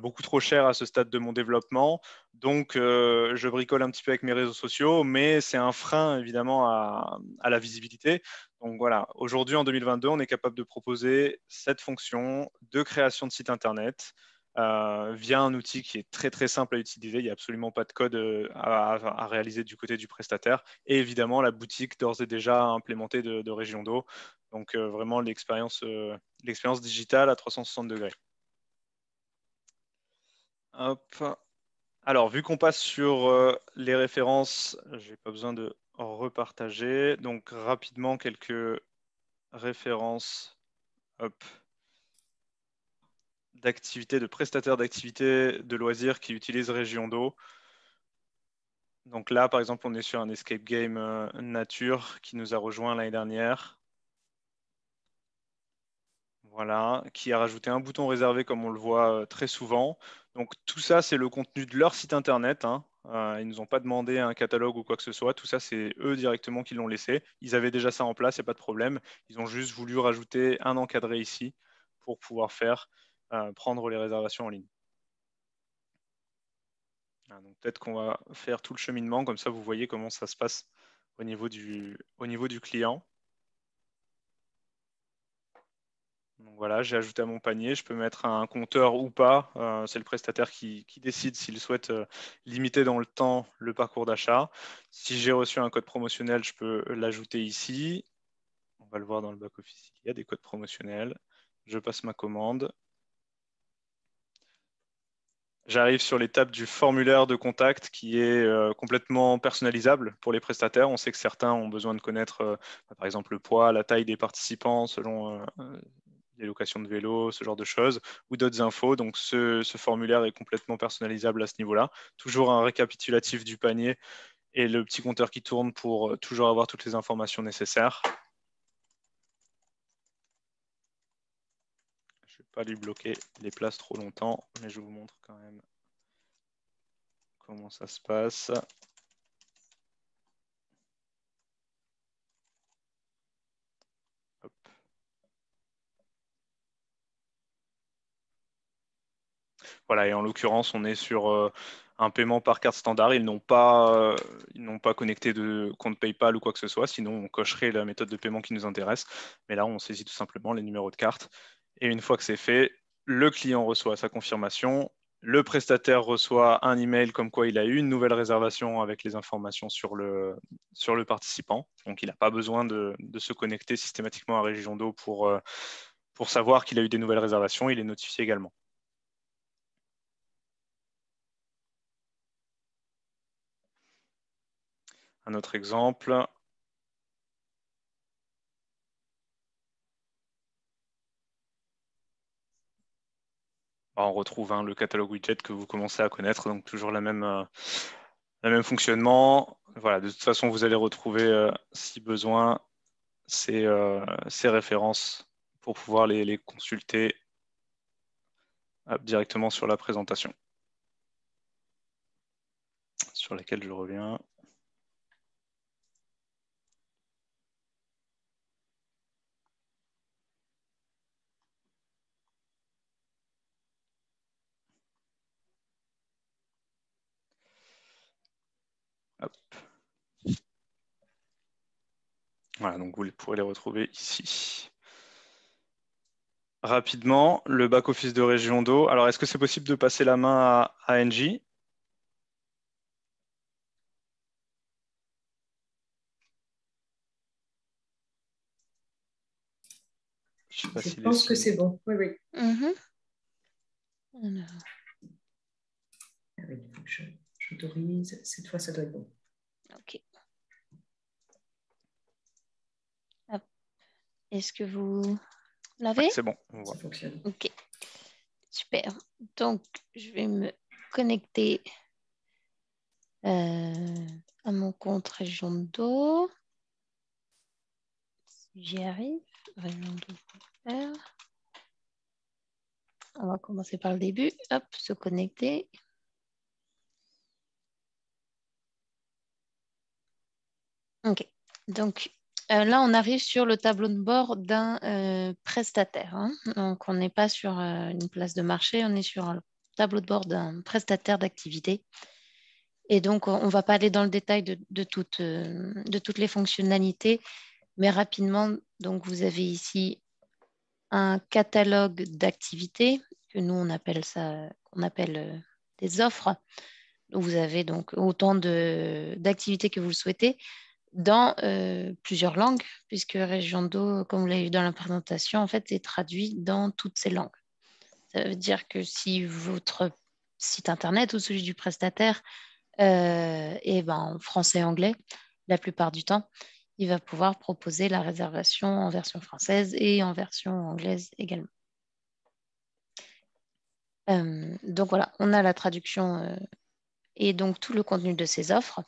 beaucoup trop cher à ce stade de mon développement. Donc, je bricole un petit peu avec mes réseaux sociaux, mais c'est un frein évidemment à la visibilité. Donc voilà, aujourd'hui en 2022, on est capable de proposer cette fonction de création de site internet via un outil qui est très très simple à utiliser. Il n'y a absolument pas de code à réaliser du côté du prestataire. Et évidemment, la boutique d'ores et déjà implémentée de Regiondo. Donc vraiment l'expérience digitale à 360 degrés. Hop. Alors, vu qu'on passe sur les références, je n'ai pas besoin de repartager. Donc, rapidement, quelques références d'activités, de prestataires d'activités de loisirs qui utilisent Regiondo. Donc là, par exemple, on est sur un escape game nature qui nous a rejoint l'année dernière. Voilà, qui a rajouté un bouton réservé comme on le voit très souvent. Donc tout ça, c'est le contenu de leur site internet. Hein. Ils ne nous ont pas demandé un catalogue ou quoi que ce soit. Tout ça, c'est eux directement qui l'ont laissé. Ils avaient déjà ça en place, il n'y a pas de problème. Ils ont juste voulu rajouter un encadré ici pour pouvoir prendre les réservations en ligne. Donc peut-être qu'on va faire tout le cheminement, comme ça vous voyez comment ça se passe au niveau du client. Donc voilà, j'ai ajouté à mon panier. Je peux mettre un compteur ou pas. C'est le prestataire qui décide s'il souhaite limiter dans le temps le parcours d'achat. Si j'ai reçu un code promotionnel, je peux l'ajouter ici. On va le voir dans le back-office. Il y a des codes promotionnels. Je passe ma commande. J'arrive sur l'étape du formulaire de contact qui est complètement personnalisable pour les prestataires. On sait que certains ont besoin de connaître, par exemple, le poids, la taille des participants selon les locations de vélo, ce genre de choses, ou d'autres infos. Donc, ce formulaire est complètement personnalisable à ce niveau-là. Toujours un récapitulatif du panier et le petit compteur qui tourne pour toujours avoir toutes les informations nécessaires. Je ne vais pas lui bloquer les places trop longtemps, mais je vous montre quand même comment ça se passe. Hop. Voilà, et en l'occurrence, on est sur un paiement par carte standard. Ils n'ont pas connecté de compte PayPal ou quoi que ce soit, sinon on cocherait la méthode de paiement qui nous intéresse. Mais là, on saisit tout simplement les numéros de carte. Et une fois que c'est fait, le client reçoit sa confirmation. Le prestataire reçoit un email comme quoi il a eu une nouvelle réservation avec les informations sur le participant. Donc, il n'a pas besoin de se connecter systématiquement à Regiondo pour savoir qu'il a eu des nouvelles réservations. Il est notifié également. Un autre exemple. On retrouve le catalogue widget que vous commencez à connaître, donc toujours le même fonctionnement. Voilà, de toute façon, vous allez retrouver, si besoin, ces références pour pouvoir les consulter directement sur la présentation, sur laquelle je reviens. Hop. Voilà, donc vous pourrez les retrouver ici. Rapidement, le back-office de Regiondo. Alors, est-ce que c'est possible de passer la main à ANJ ? Je pense que c'est bon. Oui, oui. Alors. Ah oui, il faut que j'autorise. Cette fois, ça doit être bon. OK. Est-ce que vous l'avez ? C'est bon, on voit. Ça fonctionne. OK. Super. Donc, je vais me connecter à mon compte Regiondo. Si j'y arrive, Regiondo.fr. On va commencer par le début. Hop, se connecter. OK. Donc, là, on arrive sur le tableau de bord d'un prestataire. Hein. Donc, on n'est pas sur une place de marché, on est sur un tableau de bord d'un prestataire d'activité. Et donc, on ne va pas aller dans le détail de toutes les fonctionnalités, mais rapidement, donc, vous avez ici un catalogue d'activités, que nous, on appelle des offres. Vous avez donc autant d'activités que vous le souhaitez dans plusieurs langues, puisque Regiondo, comme vous l'avez vu dans la présentation, en fait, est traduit dans toutes ces langues. Ça veut dire que si votre site Internet ou celui du prestataire est en français et anglais, la plupart du temps, il va pouvoir proposer la réservation en version française et en version anglaise également. Donc voilà, on a la traduction et donc tout le contenu de ces offres.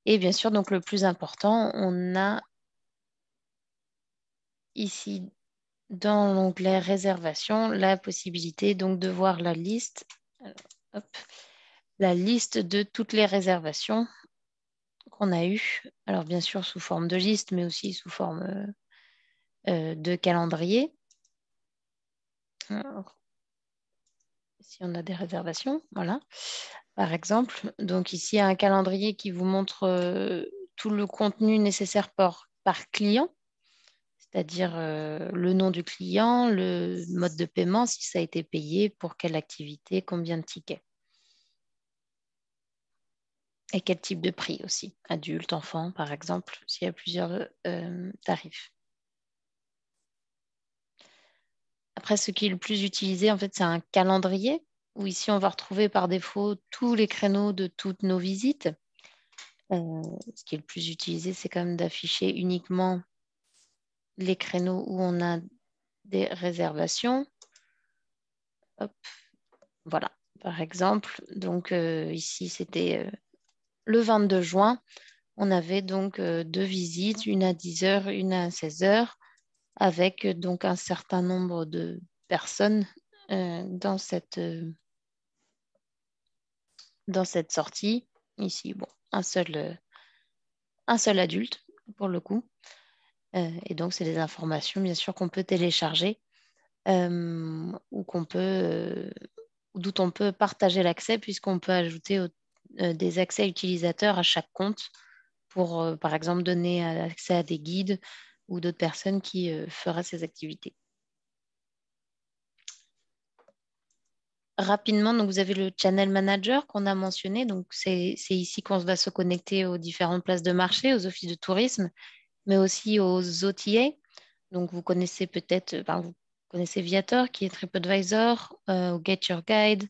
Et bien sûr, donc le plus important, on a ici dans l'onglet réservation la possibilité donc de voir la liste. Alors, hop, la liste de toutes les réservations qu'on a eues. Alors bien sûr sous forme de liste, mais aussi sous forme de calendrier. Alors, si on a des réservations, voilà. Par exemple, donc ici, il y a un calendrier qui vous montre tout le contenu nécessaire par client. c'est-à-dire le nom du client, le mode de paiement, si ça a été payé, pour quelle activité, combien de tickets. Et quel type de prix aussi, adulte, enfant, par exemple, s'il y a plusieurs tarifs. Après, ce qui est le plus utilisé, en fait, c'est un calendrier, où ici, on va retrouver par défaut tous les créneaux de toutes nos visites. Ce qui est le plus utilisé, c'est quand même d'afficher uniquement les créneaux où on a des réservations. Hop, voilà, par exemple. Donc, ici, c'était le 22 juin. On avait donc 2 visites, une à 10 heures, une à 16 heures, avec donc un certain nombre de personnes dans cette sortie. Ici, bon, un seul adulte pour le coup. Et donc, c'est des informations, bien sûr, qu'on peut télécharger ou d'où on peut partager l'accès, puisqu'on peut ajouter des accès utilisateurs à chaque compte pour, par exemple, donner accès à des guides ou d'autres personnes qui feraient ces activités. Rapidement, donc vous avez le Channel Manager qu'on a mentionné. Donc, c'est ici qu'on va se connecter aux différentes places de marché, aux offices de tourisme, mais aussi aux OTA. Donc, vous connaissez peut-être, vous connaissez Viator, qui est TripAdvisor, ou Get Your Guide,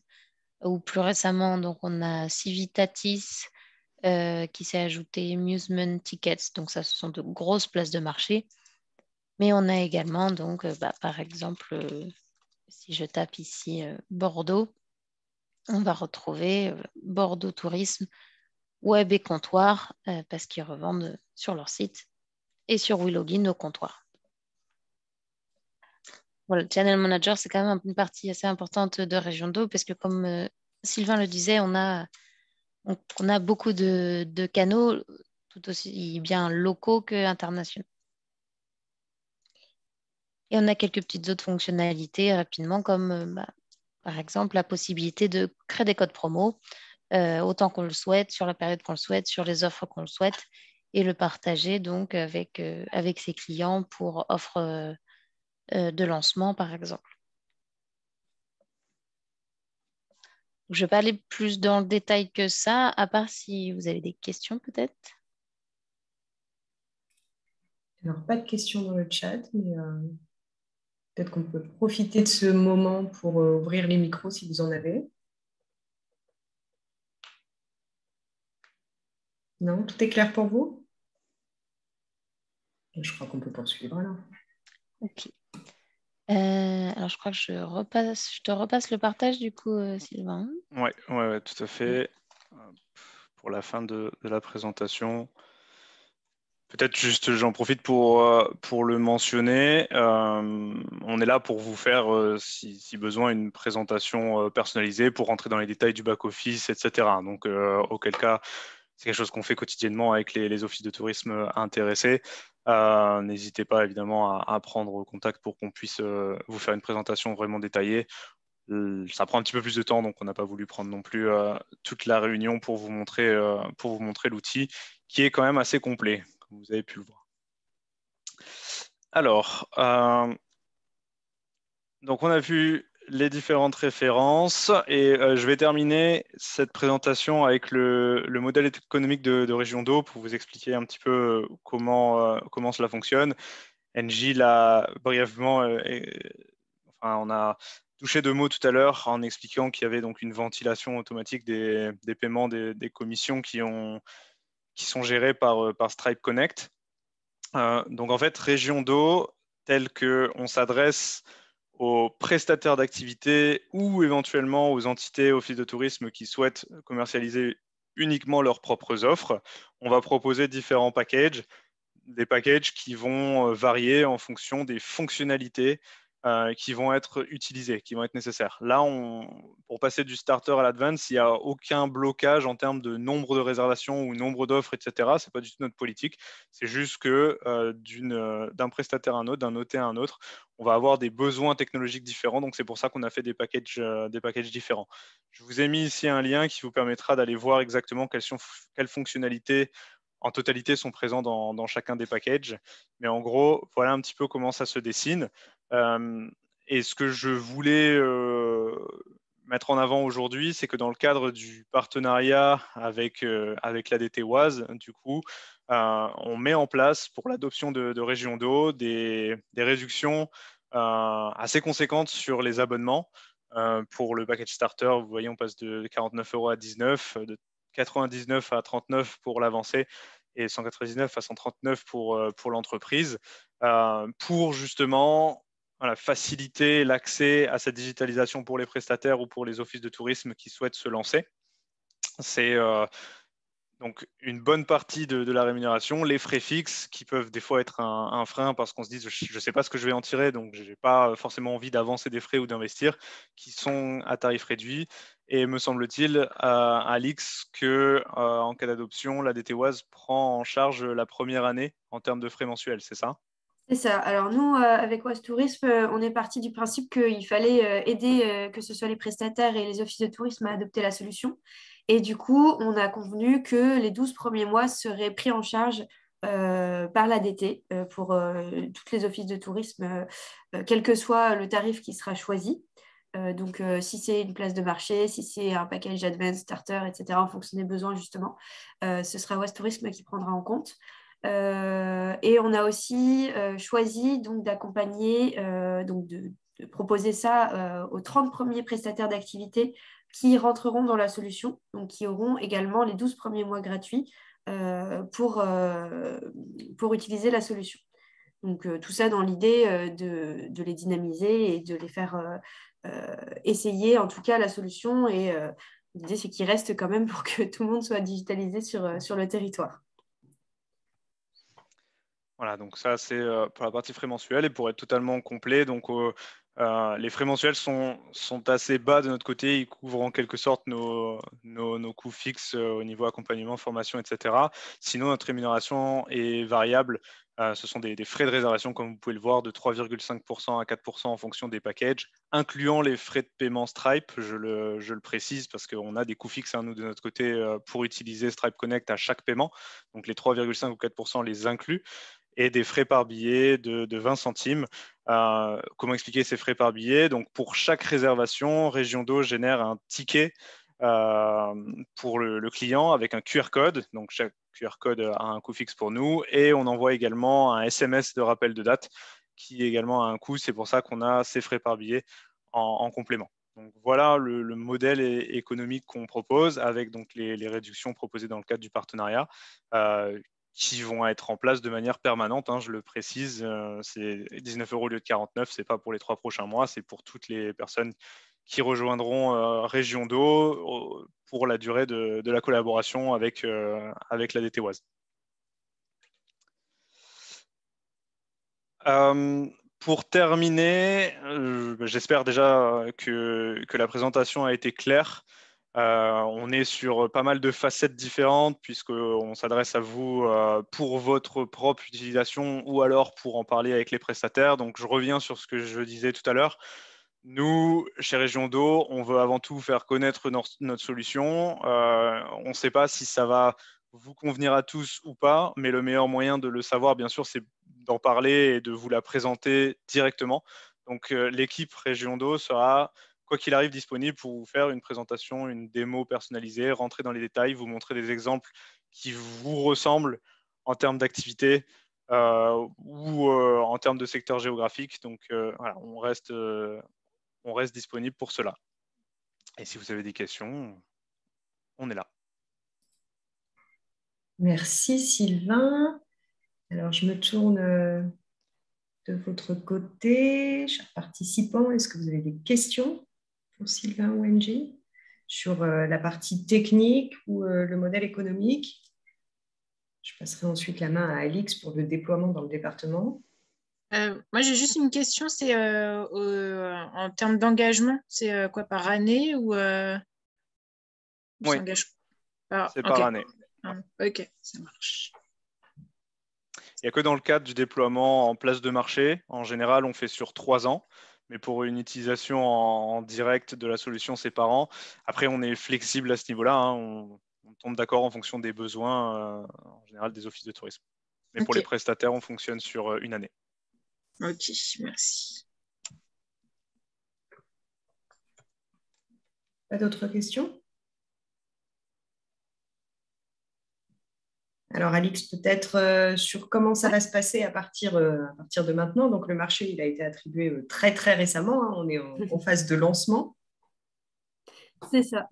ou plus récemment, donc on a Civitatis, qui s'est ajouté Amusement Tickets. Donc, ça, ce sont de grosses places de marché. Mais on a également, donc, par exemple, si je tape ici Bordeaux, on va retrouver Bordeaux Tourisme, Web et Comptoir, parce qu'ils revendent sur leur site et sur WeLogin au comptoir. Voilà, le Channel Manager, c'est quand même une partie assez importante de Région d'Eau, parce que comme Sylvain le disait, on a beaucoup de canaux tout aussi bien locaux qu'internationaux. Et on a quelques petites autres fonctionnalités rapidement, comme par exemple la possibilité de créer des codes promo autant qu'on le souhaite, sur la période qu'on le souhaite, sur les offres qu'on le souhaite, et le partager donc avec ses clients pour offres de lancement, par exemple. Je ne vais pas aller plus dans le détail que ça, à part si vous avez des questions peut-être. Alors, pas de questions dans le chat, mais peut-être qu'on peut profiter de ce moment pour ouvrir les micros si vous en avez. Non, tout est clair pour vous? Je crois qu'on peut poursuivre là. Ok. Alors, je crois que je te repasse le partage du coup, Sylvain. Oui, tout à fait. Pour la fin de la présentation. Peut-être juste, j'en profite pour le mentionner. On est là pour vous faire, si besoin, une présentation personnalisée pour rentrer dans les détails du back-office, etc. Donc, auquel cas, c'est quelque chose qu'on fait quotidiennement avec les offices de tourisme intéressés. N'hésitez pas évidemment à prendre contact pour qu'on puisse vous faire une présentation vraiment détaillée. Ça prend un petit peu plus de temps, donc on n'a pas voulu prendre non plus toute la réunion pour vous montrer l'outil, qui est quand même assez complet, comme vous avez pu le voir. Alors, donc on a vu les différentes références et je vais terminer cette présentation avec le modèle économique de Région d'Eau pour vous expliquer un petit peu comment cela fonctionne. NJ l'a brièvement, on a touché 2 mots tout à l'heure en expliquant qu'il y avait donc une ventilation automatique des paiements des commissions qui sont gérées par Stripe Connect. Donc en fait, Région d'Eau, tel qu'on s'adresse aux prestataires d'activités ou éventuellement aux entités office de tourisme qui souhaitent commercialiser uniquement leurs propres offres, on va proposer différents packages, des packages qui vont varier en fonction des fonctionnalités qui vont être utilisées, qui vont être nécessaires. Là, pour passer du starter à l'advance, il n'y a aucun blocage en termes de nombre de réservations ou nombre d'offres, etc. Ce n'est pas du tout notre politique. C'est juste que d'un prestataire à un autre, d'un OT à un autre, on va avoir des besoins technologiques différents. Donc, c'est pour ça qu'on a fait des packages différents. Je vous ai mis ici un lien qui vous permettra d'aller voir exactement quelles fonctionnalités en totalité sont présents dans chacun des packages. Mais en gros, voilà un petit peu comment ça se dessine. Et ce que je voulais mettre en avant aujourd'hui, c'est que dans le cadre du partenariat avec l'ADT Oise, du coup, on met en place pour l'adoption de Région d'eau des réductions assez conséquentes sur les abonnements. Pour le package starter, vous voyez, on passe de 49 € à 19, de 99 à 39 pour l'avancée et 199 à 139 pour l'entreprise, pour justement faciliter l'accès à cette digitalisation pour les prestataires ou pour les offices de tourisme qui souhaitent se lancer. C'est donc une bonne partie de la rémunération, les frais fixes qui peuvent des fois être un frein parce qu'on se dit je ne sais pas ce que je vais en tirer, donc je n'ai pas forcément envie d'avancer des frais ou d'investir, qui sont à tarif réduit. Et me semble-t-il, Alix, qu'en cas d'adoption, la DT Oise prend en charge la première année en termes de frais mensuels, c'est ça? C'est ça. Alors nous, avec Oise Tourisme, on est parti du principe qu'il fallait aider que ce soit les prestataires et les offices de tourisme à adopter la solution. Et du coup, on a convenu que les 12 premiers mois seraient pris en charge par l'ADT pour tous les offices de tourisme, quel que soit le tarif qui sera choisi. Donc, si c'est une place de marché, si c'est un package advance, starter, etc., en fonction des besoins, justement, ce sera Oise Tourisme qui prendra en compte. Et on a aussi choisi donc d'accompagner, donc de proposer ça aux 30 premiers prestataires d'activité qui rentreront dans la solution, donc qui auront également les 12 premiers mois gratuits pour utiliser la solution. Donc tout ça dans l'idée de les dynamiser et de les faire essayer en tout cas la solution. Et l'idée c'est qu'il reste quand même pour que tout le monde soit digitalisé sur le territoire. Voilà, donc ça c'est pour la partie frais mensuels. Et pour être totalement complet, donc les frais mensuels sont assez bas de notre côté. Ils couvrent en quelque sorte nos coûts fixes au niveau accompagnement, formation, etc. Sinon, notre rémunération est variable. Ce sont des frais de réservation, comme vous pouvez le voir, de 3,5% à 4% en fonction des packages, incluant les frais de paiement Stripe. Je le précise parce qu'on a des coûts fixes, nous, de notre côté, pour utiliser Stripe Connect à chaque paiement. Donc, les 3,5 ou 4% les incluent. Et des frais par billet de 20 centimes. Comment expliquer ces frais par billet? Donc, pour chaque réservation, Région d'eau génère un ticket pour le client avec un QR code. Donc, chaque QR code a un coût fixe pour nous. Et on envoie également un SMS de rappel de date qui également a un coût. C'est pour ça qu'on a ces frais par billet en complément. Donc, voilà le modèle économique qu'on propose avec donc, les réductions proposées dans le cadre du partenariat. Qui vont être en place de manière permanente, je le précise, c'est 19 € au lieu de 49, ce n'est pas pour les 3 prochains mois, c'est pour toutes les personnes qui rejoindront Région d'eau pour la durée de la collaboration avec la DT Oise. Pour terminer, j'espère déjà que la présentation a été claire. On est sur pas mal de facettes différentes puisqu'on s'adresse à vous pour votre propre utilisation ou alors pour en parler avec les prestataires. Donc, je reviens sur ce que je disais tout à l'heure. Nous, chez Région d'eau, on veut avant tout faire connaître notre solution. On ne sait pas si ça va vous convenir à tous ou pas, mais le meilleur moyen de le savoir, bien sûr, c'est d'en parler et de vous la présenter directement. Donc, l'équipe Région d'eau sera, quoi qu'il arrive, disponible pour vous faire une présentation, une démo personnalisée, rentrer dans les détails, vous montrer des exemples qui vous ressemblent en termes d'activité ou en termes de secteur géographique. Donc, voilà, on reste disponible pour cela. Et si vous avez des questions, on est là. Merci Sylvain. Alors, je me tourne de votre côté. Chers participants, est-ce que vous avez des questions pour Sylvain ou Angie sur la partie technique ou le modèle économique? Je passerai ensuite la main à Alix pour le déploiement dans le département. Moi, j'ai juste une question. C'est en termes d'engagement, c'est quoi, par année ou oui, c'est par année. Ok, ça marche. Il n'y a que dans le cadre du déploiement en place de marché. En général, on fait sur 3 ans. Mais pour une utilisation en direct de la solution, c'est par an. Après, on est flexible à ce niveau-là. On tombe d'accord en fonction des besoins. En général des offices de tourisme. Mais pour les prestataires, on fonctionne sur une année. Ok, merci. Pas d'autres questions? Alors, Alix, peut-être sur comment ça va se passer à partir de maintenant. Donc, le marché, il a été attribué très, très récemment, hein. On est en phase de lancement. C'est ça.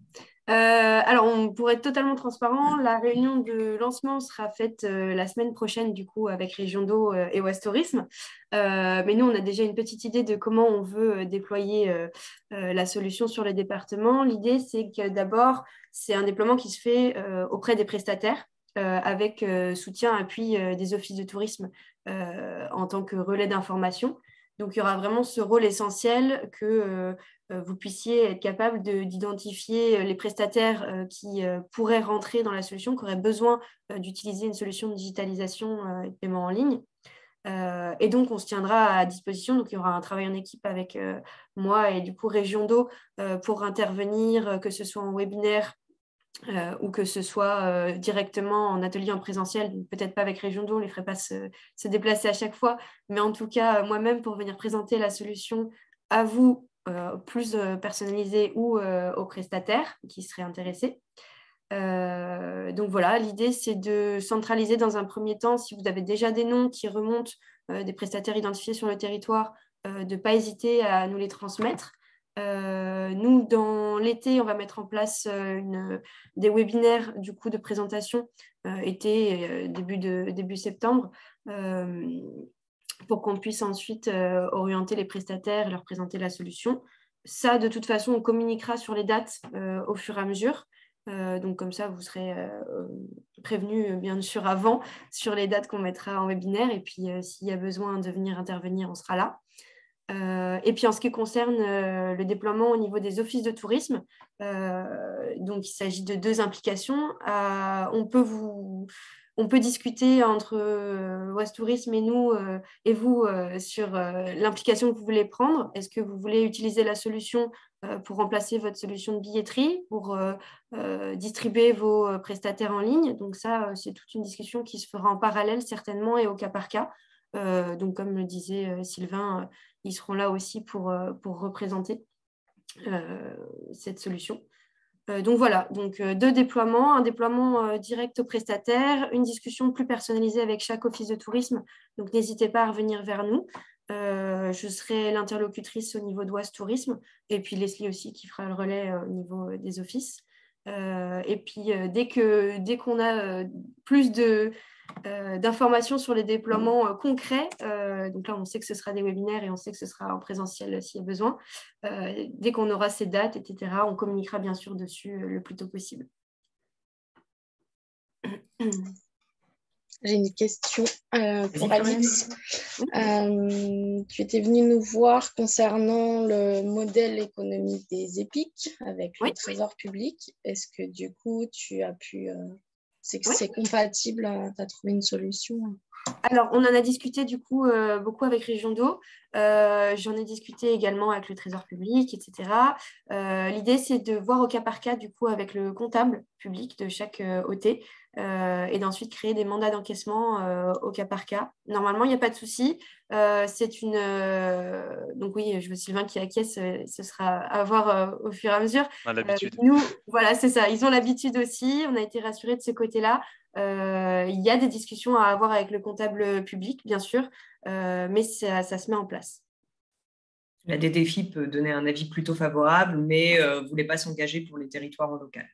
Alors, pour être totalement transparent, la réunion de lancement sera faite la semaine prochaine, du coup, avec Région d'Eau et Ouest Tourisme. Mais nous, on a déjà une petite idée de comment on veut déployer la solution sur le département. L'idée, c'est que d'abord, c'est un déploiement qui se fait auprès des prestataires, avec soutien, appui des offices de tourisme en tant que relais d'information. Donc, il y aura vraiment ce rôle essentiel que vous puissiez être capable d'identifier les prestataires qui pourraient rentrer dans la solution, qui auraient besoin d'utiliser une solution de digitalisation et de paiement en ligne. Et donc, on se tiendra à disposition. Donc, il y aura un travail en équipe avec moi et du coup Région d'Eau pour intervenir, que ce soit en webinaire ou que ce soit directement en atelier en présentiel. Peut-être pas avec Région d'Eau, on ne les ferait pas se déplacer à chaque fois, mais en tout cas, moi-même, pour venir présenter la solution à vous, plus personnalisée ou aux prestataires qui seraient intéressés. Donc voilà, l'idée, c'est de centraliser dans un premier temps, si vous avez déjà des noms qui remontent des prestataires identifiés sur le territoire, de ne pas hésiter à nous les transmettre. Nous, dans l'été, on va mettre en place des webinaires du coup, de présentation été, début septembre, pour qu'on puisse ensuite orienter les prestataires et leur présenter la solution. Ça, de toute façon, on communiquera sur les dates au fur et à mesure. Donc comme ça, vous serez prévenus bien sûr avant sur les dates qu'on mettra en webinaire. Et puis, s'il y a besoin de venir intervenir, on sera là. Et puis en ce qui concerne le déploiement au niveau des offices de tourisme, donc il s'agit de 2 implications. On peut discuter entre Ouest Tourisme et nous et vous sur l'implication que vous voulez prendre. Est-ce que vous voulez utiliser la solution pour remplacer votre solution de billetterie, pour distribuer vos prestataires en ligne? Donc ça, c'est toute une discussion qui se fera en parallèle certainement et au cas par cas. Donc comme le disait Sylvain, ils seront là aussi pour représenter cette solution. Donc voilà, donc 2 déploiements, un déploiement direct aux prestataires, une discussion plus personnalisée avec chaque office de tourisme. Donc n'hésitez pas à revenir vers nous. Je serai l'interlocutrice au niveau d'Ouest Tourisme et puis Leslie aussi qui fera le relais au niveau des offices. Et puis dès qu'on a plus d'informations sur les déploiements concrets, donc là on sait que ce sera des webinaires et on sait que ce sera en présentiel s'il y a besoin, dès qu'on aura ces dates, etc., on communiquera bien sûr dessus le plus tôt possible. J'ai une question pour Alix. Tu étais venue nous voir concernant le modèle économique des EPIC avec le Trésor public. Est-ce que du coup, tu as pu... c'est compatible, tu as trouvé une solution? Alors, on en a discuté du coup beaucoup avec Région d'Eau. J'en ai discuté également avec le Trésor public, etc. L'idée, c'est de voir au cas par cas du coup avec le comptable public de chaque OT et d'ensuite créer des mandats d'encaissement au cas par cas. Normalement, il n'y a pas de souci. C'est une... Donc oui, je veux Sylvain qui acquiesce, ce sera à voir au fur et à mesure. On a l'habitude. Nous, voilà, c'est ça. Ils ont l'habitude aussi. On a été rassurés de ce côté-là. Il y a des discussions à avoir avec le comptable public, bien sûr, mais ça se met en place. La DDFI peut donner un avis plutôt favorable, mais ne voulait pas s'engager pour les territoires en local.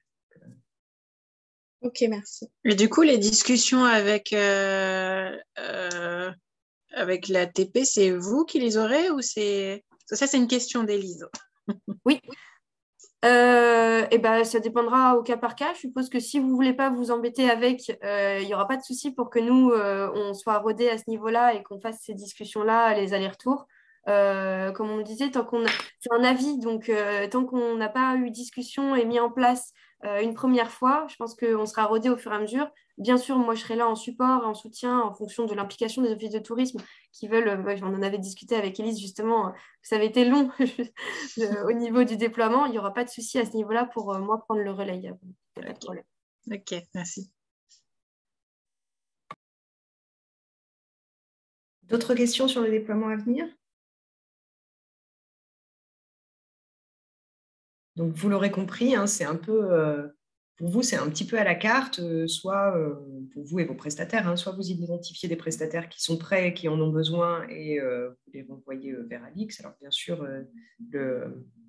Ok, merci. Et du coup, les discussions avec l'ATP, c'est vous qui les aurez ou c'est... Ça, c'est une question d'Élise. Oui. Ça dépendra au cas par cas. Je suppose que si vous ne voulez pas vous embêter avec, il n'y aura pas de souci pour que nous, on soit rodés à ce niveau-là et qu'on fasse ces discussions-là, les allers-retours. Comme on le disait, c'est un avis, donc tant qu'on n'a pas eu discussion et mis en place une première fois, je pense qu'on sera rodé au fur et à mesure. Bien sûr, moi, je serai là en support, en soutien, en fonction de l'implication des offices de tourisme qui veulent, on en avait discuté avec Élise justement, ça avait été long au niveau du déploiement. Il n'y aura pas de souci à ce niveau-là pour moi prendre le relais. Il n'y a pas de problème. Ok, merci. D'autres questions sur le déploiement à venir? Donc, vous l'aurez compris, hein, c'est un peu, pour vous, c'est un petit peu à la carte, soit pour vous et vos prestataires, hein, soit vous identifiez des prestataires qui sont prêts, qui en ont besoin et vous les renvoyez vers Alix. Alors, bien sûr,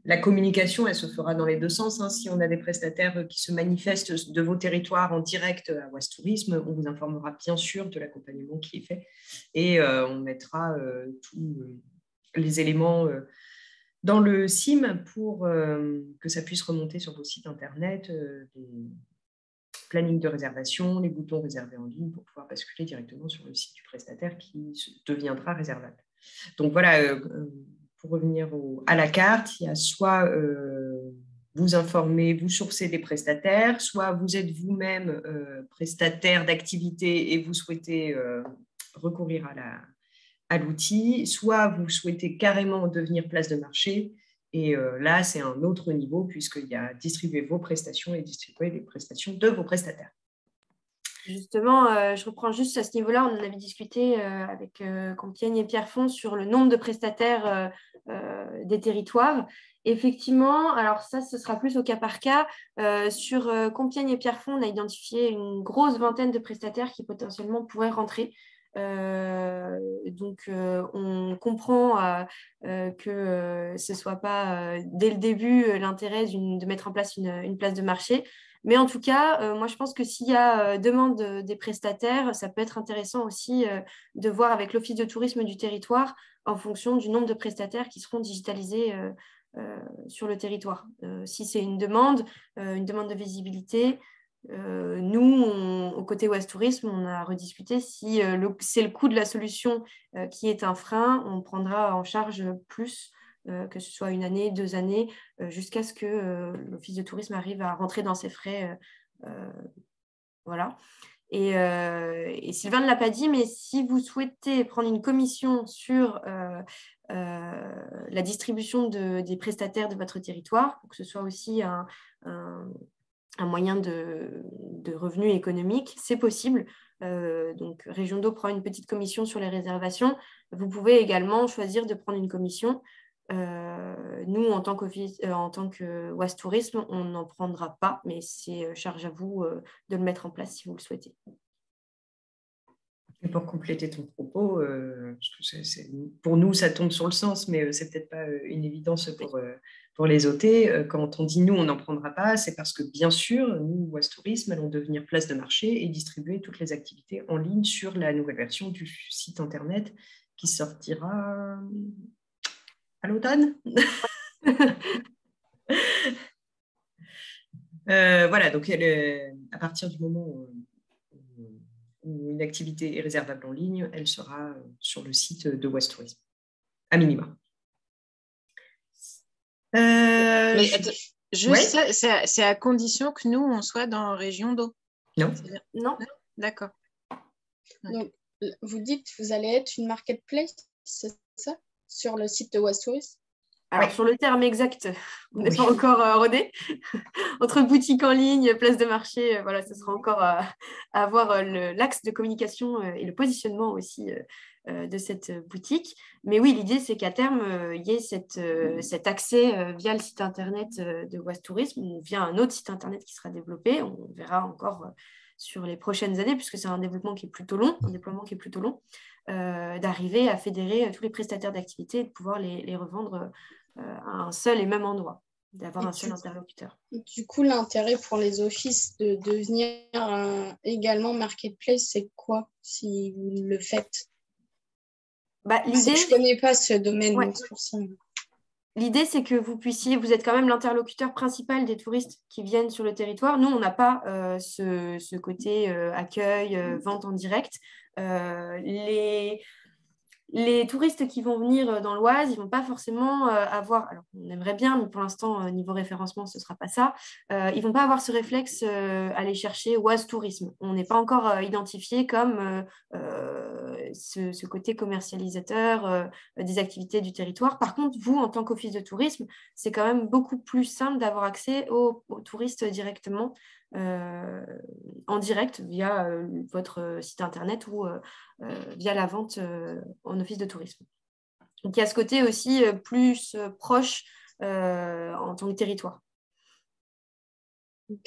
la communication, elle se fera dans les deux sens. Hein. Si on a des prestataires qui se manifestent de vos territoires en direct à Ouest Tourisme, on vous informera bien sûr de l'accompagnement qui est fait et on mettra tous les éléments dans le SIM pour que ça puisse remonter sur vos sites internet, les plannings de réservation, les boutons réservés en ligne pour pouvoir basculer directement sur le site du prestataire qui deviendra réservable. Donc voilà, pour revenir à la carte, il y a soit vous informer, vous sourcez des prestataires, soit vous êtes vous-même prestataire d'activité et vous souhaitez recourir à l'outil, soit vous souhaitez carrément devenir place de marché, et là, c'est un autre niveau, puisqu'il y a distribuer vos prestations et distribuer les prestations de vos prestataires. Justement, je reprends juste à ce niveau-là, on en avait discuté avec Compiègne et Pierrefonds sur le nombre de prestataires des territoires. Effectivement, alors ça, ce sera plus au cas par cas. Sur Compiègne et Pierrefonds, on a identifié une grosse vingtaine de prestataires qui potentiellement pourraient rentrer. Donc on comprend que ce ne soit pas dès le début l'intérêt de mettre en place une place de marché, mais en tout cas moi je pense que s'il y a demande des prestataires, ça peut être intéressant aussi de voir avec l'Office de tourisme du territoire en fonction du nombre de prestataires qui seront digitalisés sur le territoire. Si c'est une demande de visibilité, nous, au côté Ouest Tourisme, on a rediscuté si c'est le coût de la solution qui est un frein, on prendra en charge plus, que ce soit 1 année, 2 années, jusqu'à ce que l'Office de tourisme arrive à rentrer dans ses frais. Voilà. Et Sylvain ne l'a pas dit, mais si vous souhaitez prendre une commission sur la distribution des prestataires de votre territoire, pour que ce soit aussi un moyen de revenus économiques, c'est possible. Donc, Région d'Eau prend une petite commission sur les réservations. Vous pouvez également choisir de prendre une commission. Nous, en tant que Ouest Tourisme, on n'en prendra pas, mais c'est charge à vous de le mettre en place si vous le souhaitez. Et pour compléter ton propos, pour nous, ça tombe sur le sens, mais ce n'est peut-être pas une évidence pour les OT. Quand on dit nous, on n'en prendra pas, c'est parce que bien sûr, nous, Ouest Tourisme, allons devenir place de marché et distribuer toutes les activités en ligne sur la nouvelle version du site internet qui sortira à l'automne. Voilà, donc à partir du moment où une activité est réservable en ligne, elle sera sur le site de Ouest Tourisme, à minima. Mais juste ouais. ça, c'est à condition que nous, on soit dans Région d'Eau. Non. Non. D'accord. Donc, vous dites que vous allez être une marketplace, c'est ça, sur le site de Ouest Tourisme? Alors, sur le terme exact, on n'est pas encore rodé. Entre boutique en ligne, place de marché, voilà, ce sera encore à voir l'axe de communication et le positionnement aussi de cette boutique. Mais oui, l'idée, c'est qu'à terme, il y ait cet accès via le site internet de Ouest Tourisme ou via un autre site internet qui sera développé. On verra encore sur les prochaines années, puisque c'est un développement qui est plutôt long, d'arriver à fédérer tous les prestataires d'activité et de pouvoir les revendre à un seul et même endroit, d'avoir un seul interlocuteur. Du coup, l'intérêt pour les offices de devenir également marketplace, c'est quoi si vous le faites? L'idée, je ne connais pas ce domaine, ouais. Donc c'est pour ça. L'idée, c'est que vous êtes quand même l'interlocuteur principal des touristes qui viennent sur le territoire. Nous, on n'a pas ce côté accueil, vente en direct. Les touristes qui vont venir dans l'Oise, ils ne vont pas forcément avoir, alors on aimerait bien, mais pour l'instant, niveau référencement, ce ne sera pas ça, ils ne vont pas avoir ce réflexe aller chercher Oise Tourisme. On n'est pas encore identifié comme ce côté commercialisateur des activités du territoire. Par contre, vous, en tant qu'office de tourisme, c'est quand même beaucoup plus simple d'avoir accès aux touristes directement. en direct via votre site internet ou via la vente en office de tourisme. Donc, il y a ce côté aussi plus proche en tant que territoire. Ok.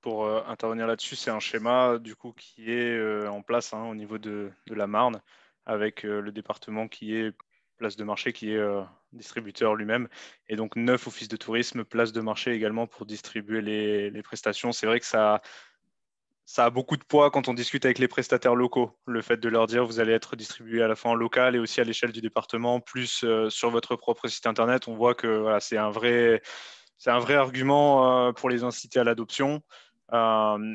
Pour intervenir là-dessus, c'est un schéma du coup qui est en place au niveau de la Marne, avec le département qui est place de marché, qui est distributeur lui-même, et donc 9 offices de tourisme, place de marché également pour distribuer les prestations. C'est vrai que ça a beaucoup de poids quand on discute avec les prestataires locaux, le fait de leur dire vous allez être distribué à la fois en local et aussi à l'échelle du département, plus sur votre propre site internet. On voit que voilà, c'est un vrai argument pour les inciter à l'adoption.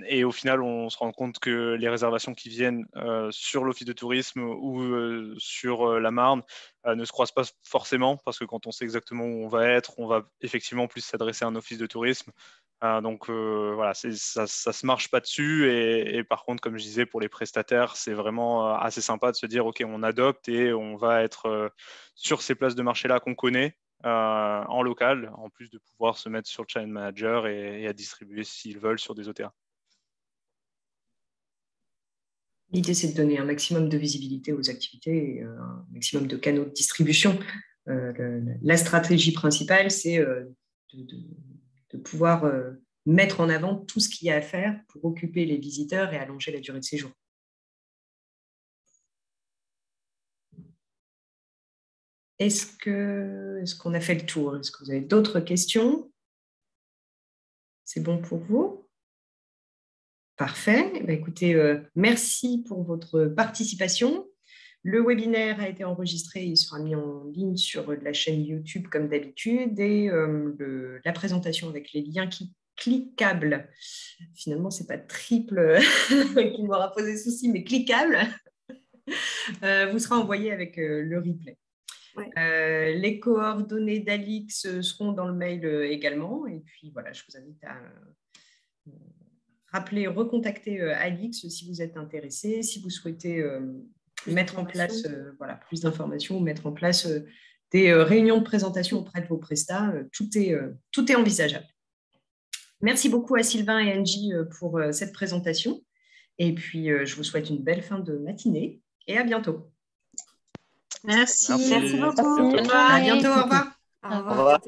Et au final, on se rend compte que les réservations qui viennent sur l'office de tourisme ou sur la Marne ne se croisent pas forcément, parce que quand on sait exactement où on va être, on va effectivement plus s'adresser à un office de tourisme. Donc voilà, ça se marche pas dessus. Et par contre, comme je disais, pour les prestataires, c'est vraiment assez sympa de se dire, OK, on adopte et on va être sur ces places de marché-là qu'on connaît, en local, en plus de pouvoir se mettre sur le Channel Manager et à distribuer s'ils veulent sur des OTA. L'idée, c'est de donner un maximum de visibilité aux activités et un maximum de canaux de distribution. La stratégie principale, c'est de pouvoir mettre en avant tout ce qu'il y a à faire pour occuper les visiteurs et allonger la durée de séjour. Est-ce qu'on a fait le tour? Est-ce que vous avez d'autres questions? C'est bon pour vous? Parfait. Eh bien, écoutez, merci pour votre participation. Le webinaire a été enregistré, il sera mis en ligne sur la chaîne YouTube comme d'habitude, et la présentation avec les liens cliquables, finalement ce n'est pas triple qui m'aura posé souci, mais cliquable, vous sera envoyé avec le replay. Ouais. Les coordonnées d'Alix seront dans le mail également, et puis voilà, je vous invite à rappeler, recontacter Alix si vous êtes intéressé, si vous souhaitez mettre en place plus d'informations, mettre en place des réunions de présentation auprès de vos prestats, tout est envisageable. Merci beaucoup à Sylvain et Angie pour cette présentation, et puis je vous souhaite une belle fin de matinée et à bientôt. Merci. Merci beaucoup. À bientôt. À bientôt. Au revoir. Au revoir.